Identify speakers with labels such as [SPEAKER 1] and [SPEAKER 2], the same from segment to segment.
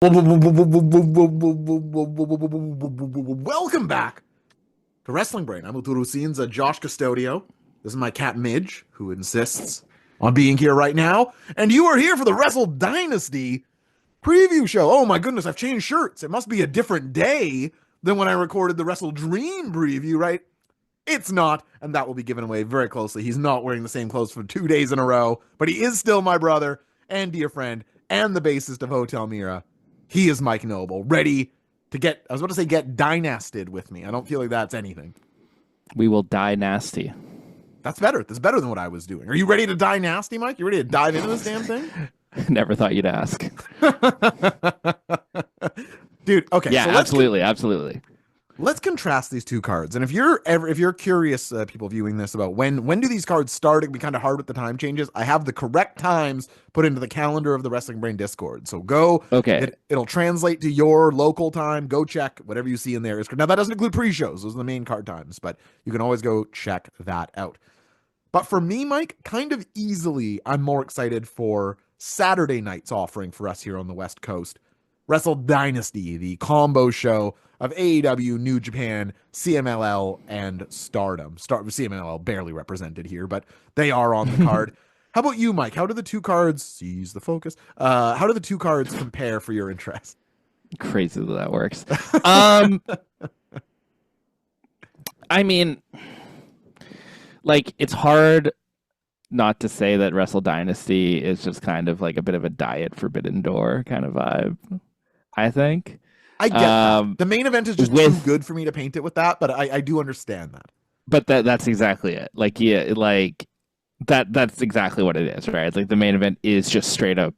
[SPEAKER 1] Welcome back to Wrestling Brain. I'm Uturusin's Josh Custodio. This is my cat Midge, who insists on being here right now. And you are here for the WrestleDynasty Preview show. Oh my goodness, I've changed shirts. It must be a different day than when I recorded the WrestleDream Preview, right? It's not, and that will be given away very closely. He's not wearing the same clothes for 2 days in a row, but he is still my brother and dear friend and the bassist of Hotel Mira. He is Mike Noble, ready to get, I was about to say get dynasted with me. I don't feel like that's anything.
[SPEAKER 2] We will die nasty.
[SPEAKER 1] That's better. That's better than what I was doing. Are you ready to die nasty, Mike? You ready to dive into this damn thing?
[SPEAKER 2] Never thought you'd ask.
[SPEAKER 1] Dude, okay.
[SPEAKER 2] Yeah,
[SPEAKER 1] so
[SPEAKER 2] absolutely.
[SPEAKER 1] Let's contrast these two cards. And if you're curious, people viewing this, about when do these cards start, it can be kind of hard with the time changes. I have the correct times put into the calendar of the Wrestling Brain Discord. So go.
[SPEAKER 2] Okay.
[SPEAKER 1] It'll translate to your local time. Go check whatever you see in there. Now that doesn't include pre-shows. Those are the main card times, but you can always go check that out. But for me, Mike, kind of easily, I'm more excited for Saturday night's offering for us here on the West Coast. WrestleDynasty, the combo show of AEW, New Japan, CMLL, and Stardom. CMLL barely represented here, but they are on the card. How about you, Mike? How do the two cards, seize the focus, how do the two cards compare for your interest?
[SPEAKER 2] Crazy that works. I mean, like, it's hard not to say that WrestleDynasty is just kind of like a bit of a diet Forbidden Door kind of vibe, I think.
[SPEAKER 1] I get that. The main event is just too good for me to paint it with that, but I do understand that.
[SPEAKER 2] But that's exactly it. Like, yeah, like that's exactly what it is, right? It's like the main event is just straight up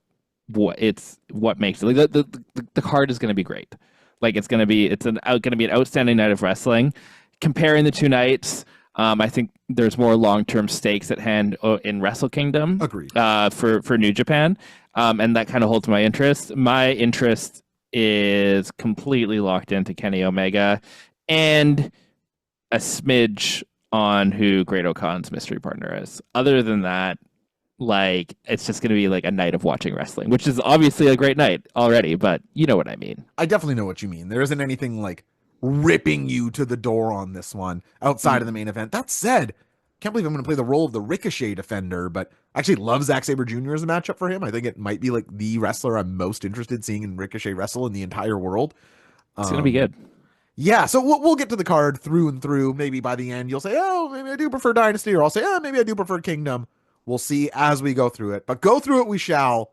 [SPEAKER 2] what makes it. Like the card is going to be great. Like it's going to be an outstanding night of wrestling. Comparing the two nights, I think there's more long-term stakes at hand in Wrestle Kingdom.
[SPEAKER 1] Agreed.
[SPEAKER 2] For New Japan, and that kind of holds my interest. My interest is completely locked into Kenny Omega and a smidge on who Great O'Khan's mystery partner is. Other than that, like, it's just going to be like a night of watching wrestling, which is obviously a great night already, but you know what I mean.
[SPEAKER 1] I definitely know what you mean. There isn't anything like ripping you to the door on this one outside of the main event. That said, can't believe I'm going to play the role of the Ricochet defender, but I actually love Zack Sabre Jr. as a matchup for him. I think it might be like the wrestler I'm most interested in seeing in Ricochet wrestle in the entire world.
[SPEAKER 2] It's going to be good.
[SPEAKER 1] Yeah, so we'll get to the card through and through. Maybe by the end you'll say, oh, maybe I do prefer Dynasty, or I'll say, oh, maybe I do prefer Kingdom. We'll see as we go through it, but go through it we shall,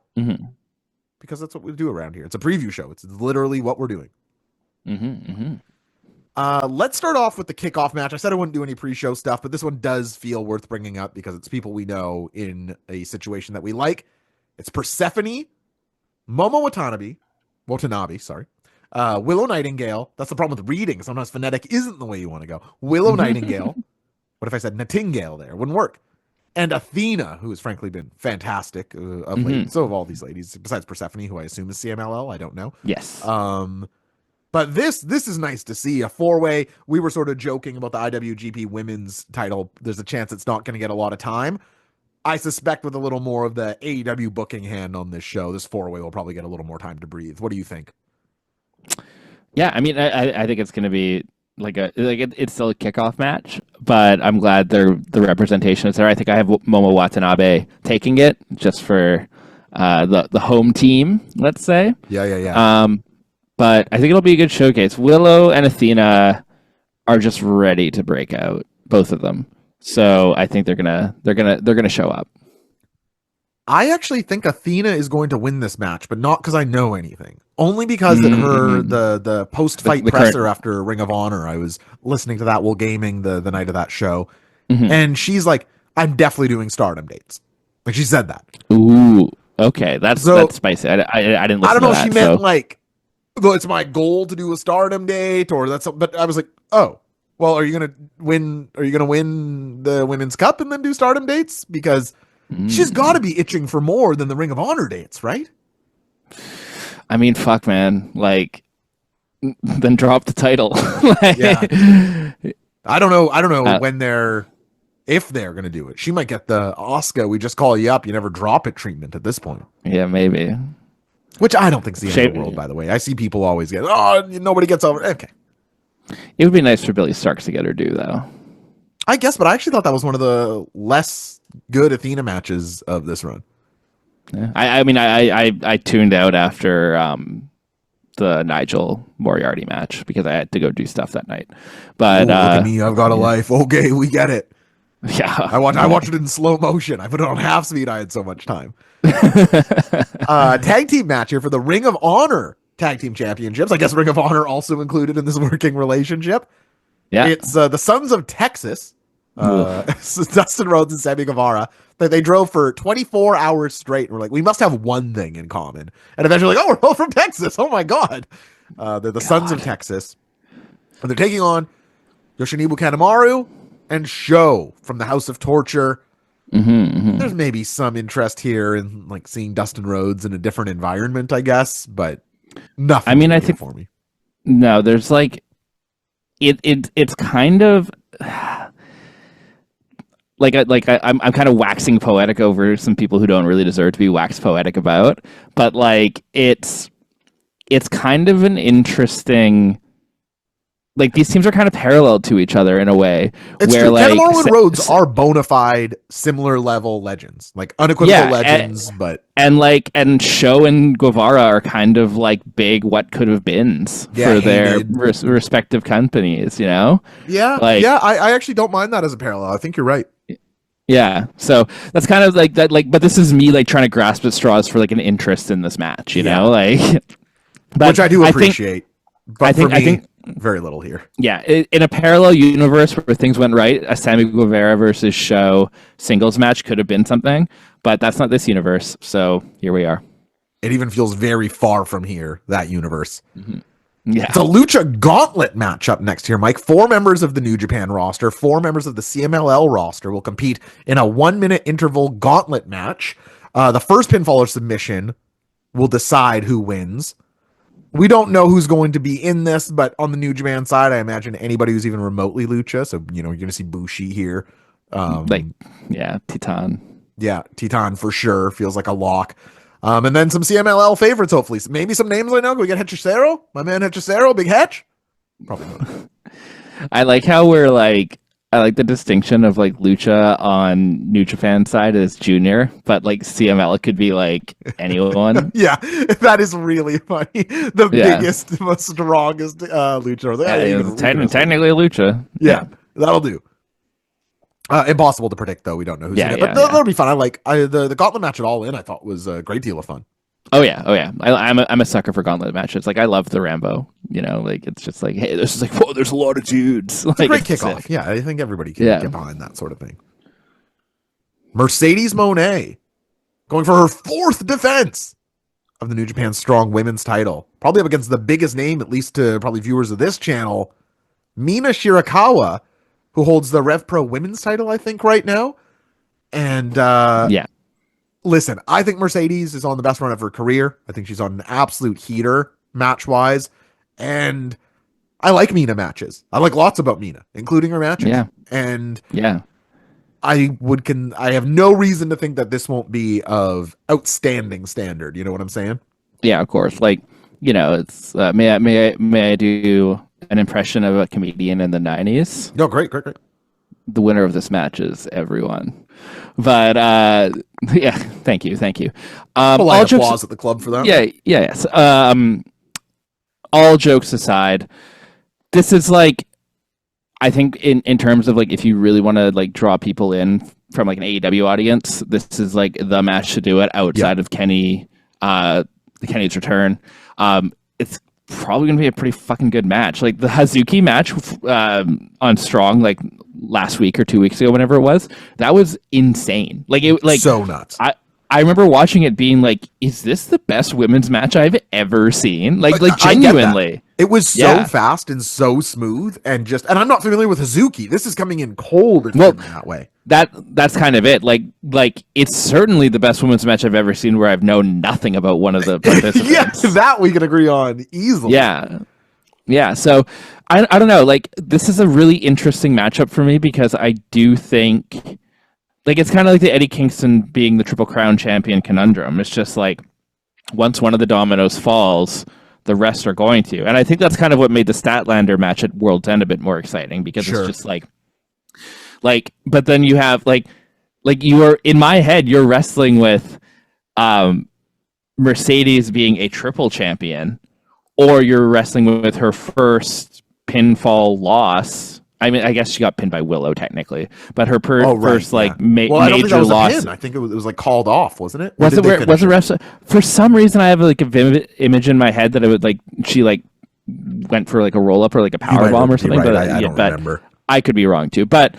[SPEAKER 1] because that's what we do around here. It's a preview show. It's literally what we're doing. Let's start off with the kickoff match. I said I wouldn't do any pre-show stuff, but this one does feel worth bringing up because it's people we know in a situation that we like. It's Persephone, Momo Watanabe, sorry. Willow Nightingale. That's the problem with reading. Sometimes phonetic isn't the way you want to go. Willow Nightingale. What if I said Nightingale there? Wouldn't work. And Athena, who has frankly been fantastic of late. So have all these ladies, besides Persephone, who I assume is CMLL. I don't know.
[SPEAKER 2] Yes.
[SPEAKER 1] But this is nice to see. A four-way. We were sort of joking about the IWGP women's title. There's a chance it's not going to get a lot of time. I suspect with a little more of the AEW booking hand on this show, this four-way will probably get a little more time to breathe. What do you think?
[SPEAKER 2] Yeah, I mean, I think it's going to be it's still a kickoff match, but I'm glad the representation is there. I think I have Momo Watanabe taking it just for the home team, let's say.
[SPEAKER 1] Yeah.
[SPEAKER 2] But I think it'll be a good showcase. Willow and Athena are just ready to break out, both of them. So I think they're gonna show up.
[SPEAKER 1] I actually think Athena is going to win this match, but not because I know anything. Only because the post-fight presser after Ring of Honor, I was listening to that while gaming the night of that show, and she's like, "I'm definitely doing Stardom dates." Like, she said that.
[SPEAKER 2] Ooh, okay, that's spicy. I didn't listen to that.
[SPEAKER 1] I don't know if she meant like, well, it's my goal to do a Stardom date, or that's. But I was like, oh, well, are you gonna win? Are you gonna win the Women's Cup and then do Stardom dates? Because she's got to be itching for more than the Ring of Honor dates, right?
[SPEAKER 2] I mean, fuck, man. Like, then drop the title.
[SPEAKER 1] Yeah. I don't know when if they're going to do it. She might get the Oscar, we just call you up, you never drop it treatment at this point.
[SPEAKER 2] Yeah, maybe.
[SPEAKER 1] Which I don't think is the end of the
[SPEAKER 2] Shame.
[SPEAKER 1] world, by the way. I see people always get, oh, nobody gets over. Okay.
[SPEAKER 2] It would be nice for Billy Starks to get her due, though.
[SPEAKER 1] I guess, but I actually thought that was one of the less good Athena matches of this run.
[SPEAKER 2] Yeah. I mean, I tuned out after the Nigel Moriarty match because I had to go do stuff that night. But
[SPEAKER 1] look at me, I've got a life. Okay, we get it.
[SPEAKER 2] Yeah,
[SPEAKER 1] I watched it in slow motion. I put it on half speed. I had so much time. Tag team match here for the Ring of Honor Tag Team Championships. I guess Ring of Honor also included in this working relationship.
[SPEAKER 2] Yeah,
[SPEAKER 1] it's the Sons of Texas, Dustin Rhodes and Sammy Guevara. They drove for 24 hours straight, and we're like, we must have one thing in common. And eventually, like, oh, we're both from Texas. Oh my god, they're the Sons of Texas, and they're taking on Yoshinobu Kanemaru and Sho from the House of Torture. There's maybe some interest here in like seeing Dustin Rhodes in a different environment, I guess, but nothing.
[SPEAKER 2] I mean, I think
[SPEAKER 1] for me.
[SPEAKER 2] No, there's like it's kind of I'm kind of waxing poetic over some people who don't really deserve to be waxed poetic about, but like it's kind of an interesting. Like these teams are kind of parallel to each other in a way.
[SPEAKER 1] It's
[SPEAKER 2] where
[SPEAKER 1] true.
[SPEAKER 2] like
[SPEAKER 1] Kanemaru and Rhodes are bona fide similar level legends, like unequivocal legends.
[SPEAKER 2] And Sho and Guevara are kind of like big what could have beens for their respective companies. You know?
[SPEAKER 1] Yeah, I actually don't mind that as a parallel. I think you're right.
[SPEAKER 2] Yeah, so that's kind of like that. Like, but this is me like trying to grasp at straws for like an interest in this match. You know, like, but
[SPEAKER 1] which I do appreciate. I think very little here.
[SPEAKER 2] Yeah, in a parallel universe where things went right, a Sammy Guevara versus Sho singles match could have been something, but that's not this universe. So here we are.
[SPEAKER 1] It even feels very far from here, that universe.
[SPEAKER 2] Yeah,
[SPEAKER 1] it's a Lucha Gauntlet matchup next here, Mike. 4 members of the New Japan roster, 4 members of the CMLL roster will compete in a 1-minute interval gauntlet match. The first pinfall or submission will decide who wins. We don't know who's going to be in this, but on the New Japan side, I imagine anybody who's even remotely Lucha. So, you're going to see Bushi here.
[SPEAKER 2] Titan.
[SPEAKER 1] Yeah, Titan for sure. Feels like a lock. And then some CMLL favorites, hopefully. Maybe some names I know. Can we get Hechicero? My man Hechicero, Big Hetch? Probably not.
[SPEAKER 2] I like how we're like, I like the distinction of like Lucha on New Japan side as junior, but like CML could be like anyone.
[SPEAKER 1] Yeah, that is really funny. The biggest, most strongest Lucha.
[SPEAKER 2] Technically a Lucha.
[SPEAKER 1] Yeah, that'll do. Impossible to predict though. We don't know who's in it, but that'll be fun. I like the Gauntlet match at All In. I thought was a great deal of fun.
[SPEAKER 2] Oh yeah. I'm a sucker for gauntlet matches. Like I love the Rambo. Like it's just like, hey, this is like, whoa, there's a lot of dudes.
[SPEAKER 1] It's
[SPEAKER 2] like,
[SPEAKER 1] a great kickoff. Sick. Yeah, I think everybody can get behind that sort of thing. Mercedes Moné going for her 4th defense of the New Japan Strong Women's title, probably up against the biggest name, at least to probably viewers of this channel, Mina Shirakawa, who holds the Rev Pro Women's title, I think, right now. And listen, I think Mercedes is on the best run of her career. I think she's on an absolute heater match-wise. And I like Mina matches. I like lots about Mina, including her matches.
[SPEAKER 2] Yeah.
[SPEAKER 1] And I have no reason to think that this won't be of outstanding standard. You know what I'm saying?
[SPEAKER 2] Yeah, of course. Like, it's may I do an impression of a comedian in the 90s?
[SPEAKER 1] No, great.
[SPEAKER 2] The winner of this match is everyone. But thank you.
[SPEAKER 1] Polite applause at the club for that.
[SPEAKER 2] Yes. All jokes aside, this is like, I think in terms of like, if you really want to like draw people in from like an AEW audience, this is like the match to do it outside of Kenny's return. It's probably gonna be a pretty fucking good match. Like the Hazuki match on Strong, like last week or 2 weeks ago, whenever it was, that was insane. Like it, like
[SPEAKER 1] so nuts.
[SPEAKER 2] I remember watching it being like, is this the best women's match I've ever seen? Like genuinely.
[SPEAKER 1] It was so fast and so smooth and I'm not familiar with Hazuki. This is coming in cold in that way.
[SPEAKER 2] That's kind of it. Like it's certainly the best women's match I've ever seen where I've known nothing about one of the participants.
[SPEAKER 1] That we can agree on easily.
[SPEAKER 2] Yeah. So I don't know. Like this is a really interesting matchup for me because I do think like it's kind of like the Eddie Kingston being the Triple Crown champion conundrum. It's just like once one of the dominoes falls, the rest are going to. And I think that's kind of what made the Statlander match at World's End a bit more exciting, because it's just but then you have like you are, in my head, you're wrestling with Mercedes being a triple champion, or you're wrestling with her first pinfall loss. I mean, I guess she got pinned by Willow technically, but her first
[SPEAKER 1] I don't think
[SPEAKER 2] major
[SPEAKER 1] that was
[SPEAKER 2] loss.
[SPEAKER 1] a pin. I think it was like called off, wasn't it?
[SPEAKER 2] Was it wrestling? For some reason, I have like a vivid image in my head that it would like she like went for like a roll up or like a power bomb or something.
[SPEAKER 1] Right.
[SPEAKER 2] But
[SPEAKER 1] I don't remember.
[SPEAKER 2] I could be wrong too. But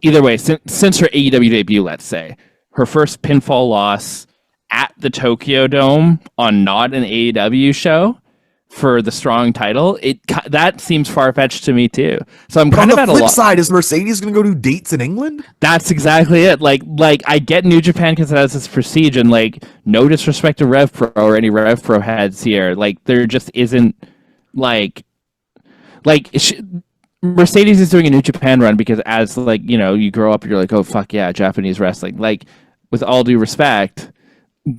[SPEAKER 2] either way, since her AEW debut, let's say her first pinfall loss at the Tokyo Dome on not an AEW show for the strong title, that seems far-fetched to me too. So I'm kind of at a loss.
[SPEAKER 1] On the flip side, is Mercedes going to go do dates in England?
[SPEAKER 2] That's exactly it. Like I get New Japan because it has this prestige, and like no disrespect to Rev Pro or any Rev Pro heads here, like there just isn't Mercedes is doing a New Japan run because as like, you know, you grow up and you're like, oh fuck yeah, Japanese wrestling. Like, with all due respect,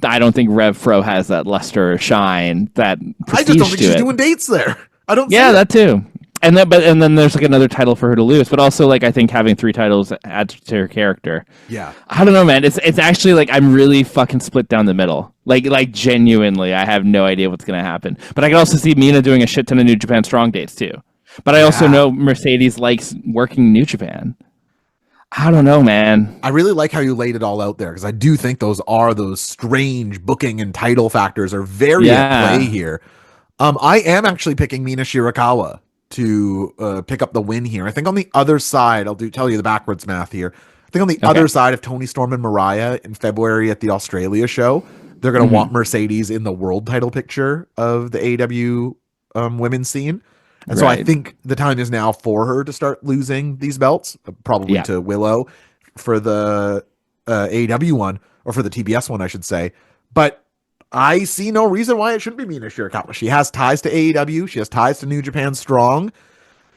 [SPEAKER 2] I don't think Rev Pro has that luster or shine, that prestige.
[SPEAKER 1] I just don't think she's doing dates there. I don't.
[SPEAKER 2] Yeah, that too. And then there's like another title for her to lose, but also like I think having 3 titles adds to her character.
[SPEAKER 1] Yeah.
[SPEAKER 2] I don't know, man. It's actually like I'm really fucking split down the middle. Like genuinely, I have no idea what's gonna happen. But I can also see Mina doing a shit ton of New Japan Strong dates too. But I also know Mercedes likes working New Japan. I don't know, man.
[SPEAKER 1] I really like how you laid it all out there, because I do think those strange booking and title factors are very at play here. I am actually picking Mina Shirakawa to pick up the win here. I think on the other side, tell you the backwards math here. I think on the other side of Toni Storm and Mariah in February at the Australia show, they're going to want Mercedes in the world title picture of the AEW women's scene. And so I think the time is now for her to start losing these belts, probably to Willow for the AEW one, or for the TBS one, I should say. But I see no reason why it shouldn't be Mina Shirakawa. She has ties to AEW. She has ties to New Japan Strong.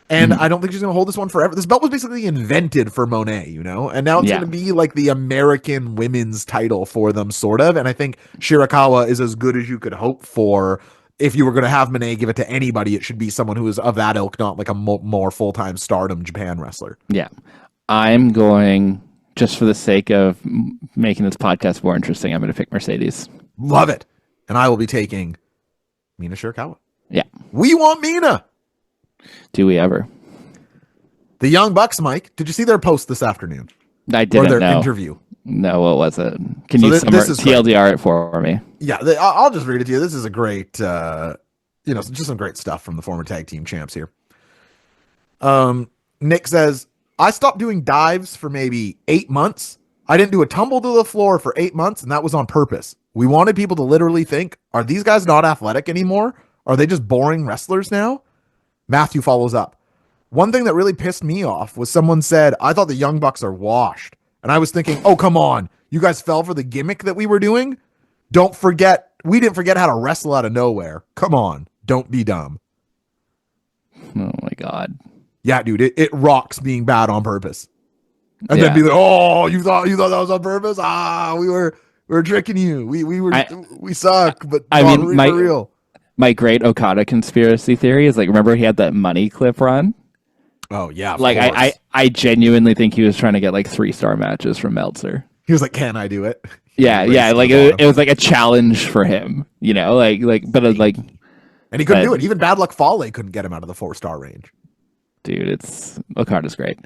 [SPEAKER 1] And I don't think she's going to hold this one forever. This belt was basically invented for Monet, you know? And now it's going to be like the American women's title for them, sort of. And I think Shirakawa is as good as you could hope for. If you were going to have Monet give it to anybody, it should be someone who is of that ilk, not like a more full-time Stardom Japan wrestler. Yeah.
[SPEAKER 2] I'm going, just for the sake of making this podcast more interesting, I'm going to pick Mercedes.
[SPEAKER 1] Love it. And I will be taking Mina Shirakawa.
[SPEAKER 2] Yeah.
[SPEAKER 1] We want Mina.
[SPEAKER 2] Do we ever?
[SPEAKER 1] The Young Bucks, Mike. Did you see their post this afternoon?
[SPEAKER 2] I didn't know.
[SPEAKER 1] Or their interview?
[SPEAKER 2] No, what was it? Can you TLDR it for me?
[SPEAKER 1] Yeah, I'll just read it to you. This is a great, just some great stuff from the former tag team champs here. Nick says, I stopped doing dives for maybe 8 months. I didn't do a tumble to the floor for 8 months, and that was on purpose. We wanted people to literally think, are these guys not athletic anymore? Are they just boring wrestlers now? Matthew follows up. One thing that really pissed me off was someone said, I thought the Young Bucks are washed. And I was thinking, oh, come on. You guys fell for the gimmick that we were doing? Don't forget, we didn't forget how to wrestle out of nowhere. Come on. Don't be dumb.
[SPEAKER 2] Oh, my God.
[SPEAKER 1] Yeah, dude, it rocks being bad on purpose. And then be like, oh, you thought that was on purpose? We were tricking you. We suck, but for real.
[SPEAKER 2] My great Okada conspiracy theory is, like, remember he had that money clip run?
[SPEAKER 1] Oh, yeah.
[SPEAKER 2] Like, I genuinely think he was trying to get like 3-star matches from Meltzer.
[SPEAKER 1] He was like, can I do it?
[SPEAKER 2] Yeah. Like, it was like a challenge for him, you know? But
[SPEAKER 1] and he couldn't do it. Even Bad Luck Fale couldn't get him out of the 4-star range.
[SPEAKER 2] Dude, Okada's great.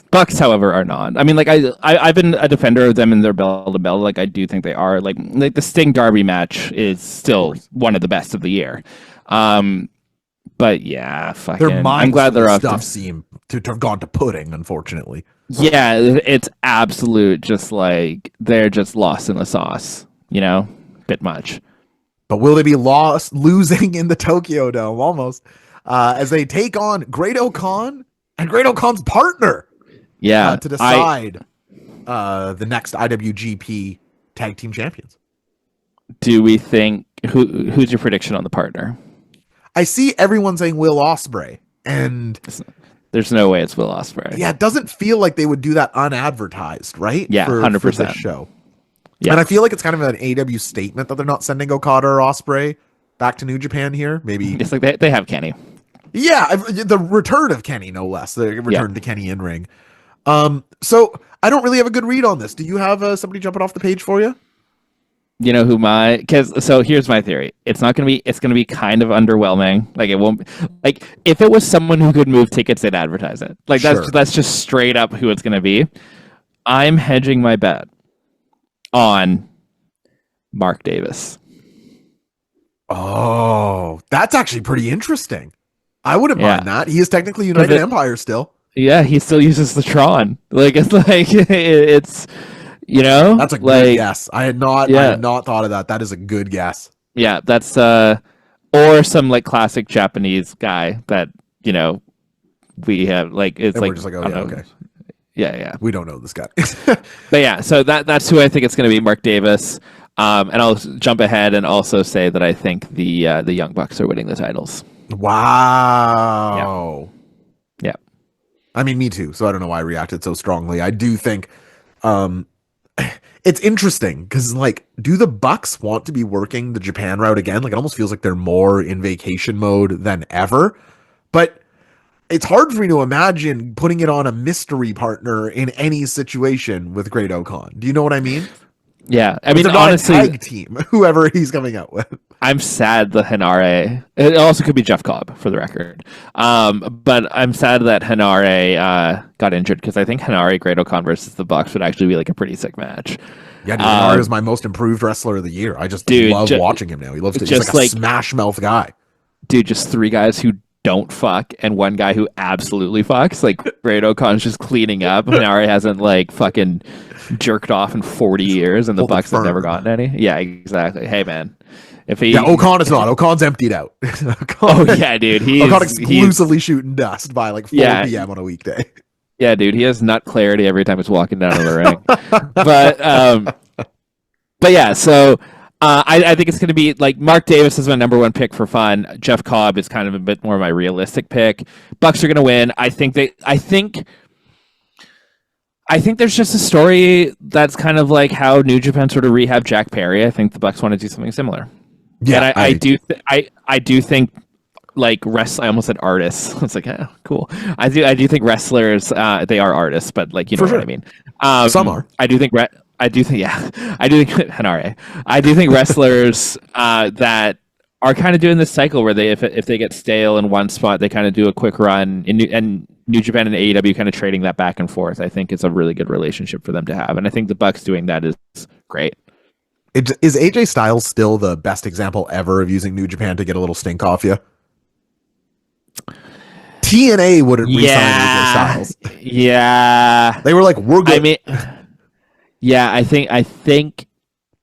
[SPEAKER 2] Bucks, however, are not. I mean, like, I've been a defender of them in their bell to bell. Like, I do think they are. Like the Sting Darby match is still one of the best of the year. But yeah, fucking. I'm glad they're off.
[SPEAKER 1] Stuff seem to have gone to pudding, unfortunately.
[SPEAKER 2] Yeah, it's absolute. Just like they're just lost in the sauce. You know, bit much.
[SPEAKER 1] But will they be losing in the Tokyo Dome almost as they take on Great-O-Khan and Great-O-Khan's partner?
[SPEAKER 2] Yeah,
[SPEAKER 1] to decide the next IWGP Tag Team Champions.
[SPEAKER 2] Do we think who's your prediction on the partner?
[SPEAKER 1] I see everyone saying Will Ospreay, and
[SPEAKER 2] there's no way it's Will Ospreay.
[SPEAKER 1] Yeah, it doesn't feel like they would do that unadvertised, right?
[SPEAKER 2] Yeah, 100%.
[SPEAKER 1] For this show.
[SPEAKER 2] Yeah.
[SPEAKER 1] And I feel like it's kind of an AW statement that they're not sending Okada or Ospreay back to New Japan here. Maybe
[SPEAKER 2] It's like they have Kenny.
[SPEAKER 1] Yeah, the return of Kenny, no less. The return to Kenny in ring. So I don't really have a good read on this. Do you have somebody jumping off the page for you?
[SPEAKER 2] You know who so here's my theory. It's gonna be kind of underwhelming. Like it won't, like if it was someone who could move tickets, they'd advertise it. Like that's just straight up who it's gonna be. I'm hedging my bet on Mark Davis.
[SPEAKER 1] Oh, that's actually pretty interesting. I wouldn't mind that. He is technically United Empire still.
[SPEAKER 2] Yeah, he still uses the Tron. Like it's it's
[SPEAKER 1] that's a good guess. I had not thought of that. That is a good guess.
[SPEAKER 2] Yeah, that's or some like classic Japanese guy that we have like it's
[SPEAKER 1] and
[SPEAKER 2] like
[SPEAKER 1] we're just like, oh yeah, okay.
[SPEAKER 2] Yeah.
[SPEAKER 1] We don't know this guy.
[SPEAKER 2] But yeah, so that's who I think it's going to be, Mark Davis. And I'll jump ahead and also say that I think the Young Bucks are winning the titles.
[SPEAKER 1] Wow.
[SPEAKER 2] Yeah.
[SPEAKER 1] I mean, me too. So I don't know why I reacted so strongly. I do think it's interesting because, like, do the Bucks want to be working the Japan route again? Like, it almost feels like they're more in vacation mode than ever. But it's hard for me to imagine putting it on a mystery partner in any situation with Great Okan. Do you know what I mean?
[SPEAKER 2] Yeah, I mean,
[SPEAKER 1] they're
[SPEAKER 2] honestly,
[SPEAKER 1] not a tag team, whoever he's coming out with.
[SPEAKER 2] I'm sad the Henare. It also could be Jeff Cobb, for the record. But I'm sad that Henare got injured because I think Henare Great Okan versus the Bucks would actually be like a pretty sick match.
[SPEAKER 1] Yeah, Henare is my most improved wrestler of the year. I just love watching him now. He loves to. He's like a smash mouth guy.
[SPEAKER 2] Dude, just 3 guys who don't fuck and 1 guy who absolutely fucks. Like Great Okan's just cleaning up. Henare hasn't like fucking jerked off in 40 years, and the Bucks have never gotten any. Yeah, exactly. Hey, man.
[SPEAKER 1] Okan is not. Okan's emptied out.
[SPEAKER 2] Yeah, dude.
[SPEAKER 1] Okan exclusively shooting dust by like 4 p.m. on a weekday.
[SPEAKER 2] Yeah, dude. He has nut clarity every time he's walking down to the ring. But yeah, so I think it's going to be like Mark Davis is my number 1 pick for fun. Jeff Cobb is kind of a bit more my realistic pick. Bucks are going to win. I think there's just a story that's kind of like how New Japan sort of rehab Jack Perry. I think the Bucks want to do something similar. Yeah, and I do think like I almost said artists. It's like cool. I do think wrestlers they are artists, but like you know what I mean.
[SPEAKER 1] Some are.
[SPEAKER 2] I do think Henare. I do think wrestlers that are kind of doing this cycle where they if they get stale in one spot, they kind of do a quick run and New Japan and AEW kind of trading that back and forth. I think it's a really good relationship for them to have, and I think the Bucks doing that is great.
[SPEAKER 1] Is AJ Styles still the best example ever of using New Japan to get a little stink off you? TNA wouldn't re-sign AJ Styles.
[SPEAKER 2] Yeah,
[SPEAKER 1] they were like, "We're good."
[SPEAKER 2] I mean, yeah, I think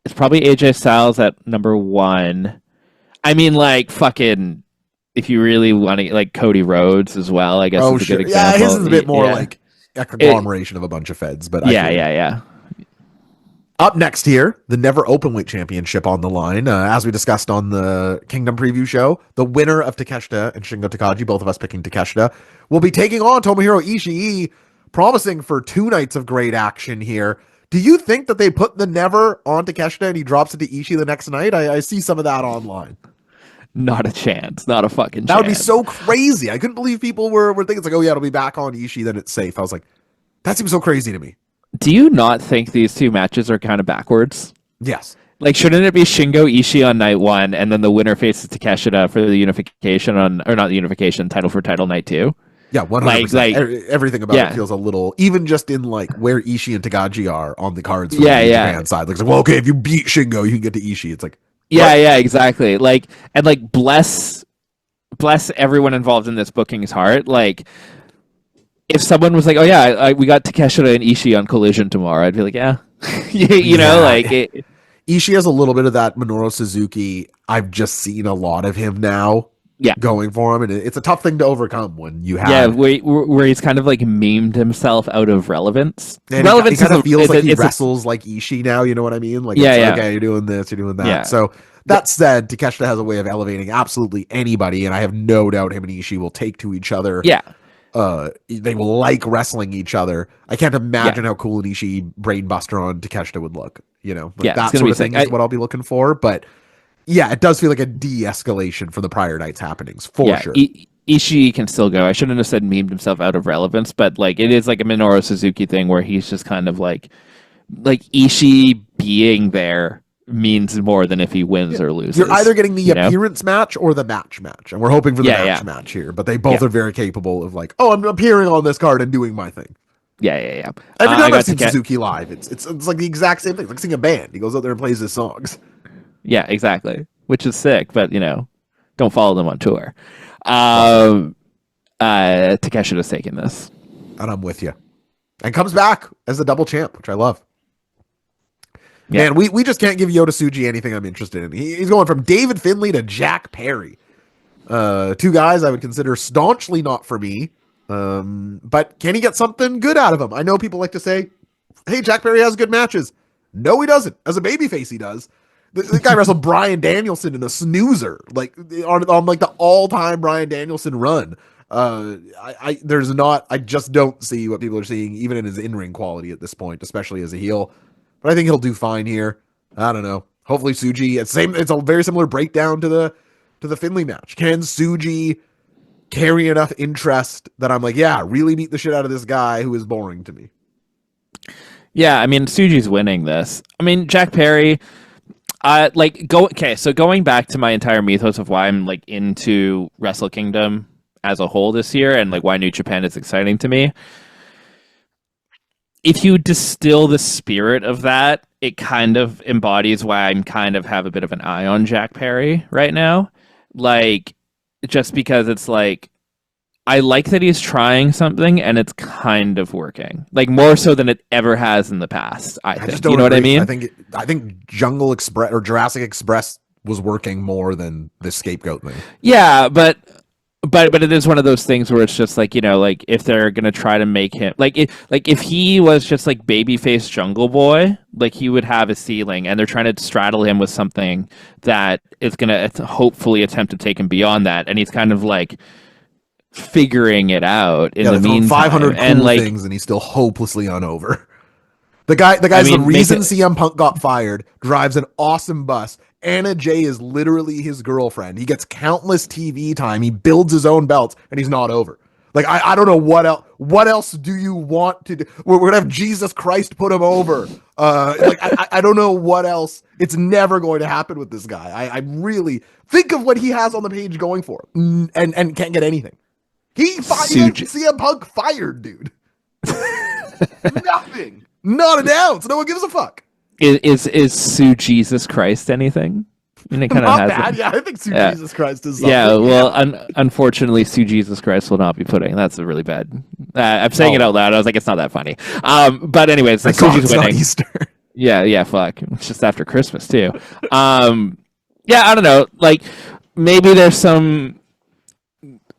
[SPEAKER 2] it's probably AJ Styles at number 1. I mean, like fucking. If you really want to, like Cody Rhodes as well, I guess is a good example.
[SPEAKER 1] Yeah, his is a bit more like a conglomeration of a bunch of feds. But
[SPEAKER 2] yeah.
[SPEAKER 1] Up next here, the Never Openweight Championship on the line. As we discussed on the Kingdom Preview show, the winner of Takeshita and Shingo Takagi, both of us picking Takeshita, will be taking on Tomohiro Ishii, promising for 2 nights of great action here. Do you think that they put the Never on Takeshita and he drops it to Ishii the next night? I see some of that online.
[SPEAKER 2] Not a chance. Not a fucking chance.
[SPEAKER 1] That would be so crazy. I couldn't believe people were thinking it's like, oh yeah, it'll be back on Ishii, then it's safe. I was like, that seems so crazy to me.
[SPEAKER 2] Do you not think these 2 matches are kind of backwards?
[SPEAKER 1] Yes.
[SPEAKER 2] Like, shouldn't it be Shingo Ishii on night 1, and then the winner faces Takeshita for the unification or not the unification, title for title night 2?
[SPEAKER 1] Yeah, 100%. Like everything about it feels a little, even just in like where Ishii and Takagi are on the cards for the Japan side. Like, well, okay, if you beat Shingo, you can get to Ishii. It's like,
[SPEAKER 2] yeah, exactly. Like, and like bless everyone involved in this booking's heart. Like, if someone was like, oh yeah, we got Takeshita and Ishii on Collision tomorrow, I'd be like, yeah, you know, like
[SPEAKER 1] Ishii has a little bit of that Minoru Suzuki. I've just seen a lot of him now. Yeah, going for him, and it's a tough thing to overcome when you have
[SPEAKER 2] where he's kind of like memed himself out of relevance.
[SPEAKER 1] And relevance he kind of feels like he wrestles like Ishii now. You know what I mean? Like, okay, you're doing this, you're doing that. Yeah. So that said, Takeshita has a way of elevating absolutely anybody, and I have no doubt him and Ishii will take to each other.
[SPEAKER 2] Yeah,
[SPEAKER 1] they will like wrestling each other. I can't imagine how cool an Ishii brainbuster on Takeshita would look. That sort of thing is what I'll be looking for. But yeah, it does feel like a de-escalation from the prior night's happenings for sure.
[SPEAKER 2] Ishii can still go. I shouldn't have said memed himself out of relevance, but like it is like a Minoru Suzuki thing where he's just kind of like Ishii being there means more than if he wins or loses.
[SPEAKER 1] You're either getting the appearance match or the match, and we're hoping for the match here. But they both are very capable of like, oh, I'm appearing on this card and doing my thing.
[SPEAKER 2] Yeah.
[SPEAKER 1] Every time I've seen Suzuki live, it's like the exact same thing. It's like seeing a band. He goes out there and plays his songs.
[SPEAKER 2] Yeah, exactly. Which is sick, but don't follow them on tour. Takeshita's taking this,
[SPEAKER 1] and I'm with you. And comes back as the double champ, which I love. Yeah. Man, we just can't give Yota Tsuji anything I'm interested in. He's going from David Finlay to Jack Perry. Two guys I would consider staunchly not for me. But can he get something good out of him? I know people like to say, hey, Jack Perry has good matches. No, he doesn't. As a babyface, he does. The guy wrestled Bryan Danielson in a snoozer, like on like the all-time Bryan Danielson run. I just don't see what people are seeing, even in his in-ring quality at this point, especially as a heel. But I think he'll do fine here. I don't know. Hopefully Tsuji. It's a very similar breakdown to the Finlay match. Can Tsuji carry enough interest that I'm like, yeah, really beat the shit out of this guy who is boring to me?
[SPEAKER 2] Yeah, I mean Tsuji's winning this. I mean Jack Perry. So going back to my entire mythos of why I'm like into Wrestle Kingdom as a whole this year and like why New Japan is exciting to me. If you distill the spirit of that, it kind of embodies why I'm kind of have a bit of an eye on Jack Perry right now. Like, just because it's like, I like that he's trying something and it's kind of working, like more so than it ever has in the past. I think, you know what I mean?
[SPEAKER 1] I think Jungle Express or Jurassic Express was working more than the Scapegoat thing.
[SPEAKER 2] Yeah, but it is one of those things where it's just like, like if they're gonna try to make him if he was just like babyface Jungle Boy, like he would have a ceiling, and they're trying to straddle him with something that is gonna hopefully attempt to take him beyond that, and he's kind of like figuring it out in the meantime.
[SPEAKER 1] 500 cool things, and he's still hopelessly unover. The guy's the reason CM Punk got fired. Drives an awesome bus. Anna Jay is literally his girlfriend. He gets countless TV time. He builds his own belts, and he's not over. Like I don't know what else. What else do you want to do? We're gonna have Jesus Christ put him over. I don't know what else. It's never going to happen with this guy. I really think of what he has on the page going for him, and can't get anything. He CM Punk fired, dude. Nothing. Not an ounce. No one gives a fuck.
[SPEAKER 2] Is Sue Jesus Christ anything? I mean, it kind of has
[SPEAKER 1] bad. Yeah, I think Sue Jesus Christ is.
[SPEAKER 2] Yeah, well, unfortunately, Sue Jesus Christ will not be putting. That's a really bad. I'm saying it out loud. I was like, it's not that funny. But anyways, Suji's winning.
[SPEAKER 1] Not Easter.
[SPEAKER 2] Yeah. Fuck. It's just after Christmas too. Yeah, I don't know. Like maybe there's some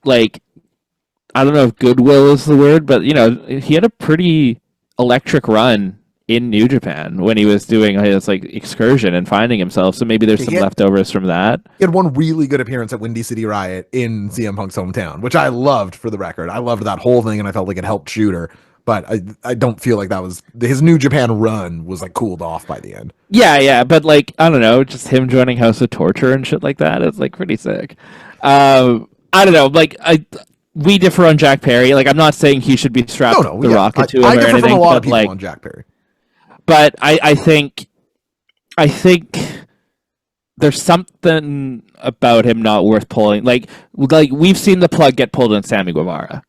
[SPEAKER 2] like. I don't know if goodwill is the word, but he had a pretty electric run in New Japan when he was doing his like excursion and finding himself. So maybe there's some leftovers from that.
[SPEAKER 1] He had one really good appearance at Windy City Riot in CM Punk's hometown, which I loved, for the record. I loved that whole thing, and I felt like it helped Shooter. But I don't feel like that was his New Japan run was like cooled off by the end.
[SPEAKER 2] Yeah, but like I don't know, just him joining House of Torture and shit like that is like pretty sick. I don't know, like we differ on Jack Perry. Like, I'm not saying he should be strapped the rocket to him or anything. I differ from a lot of people on
[SPEAKER 1] Jack Perry.
[SPEAKER 2] But I think there's something about him not worth pulling. Like we've seen the plug get pulled on Sammy Guevara,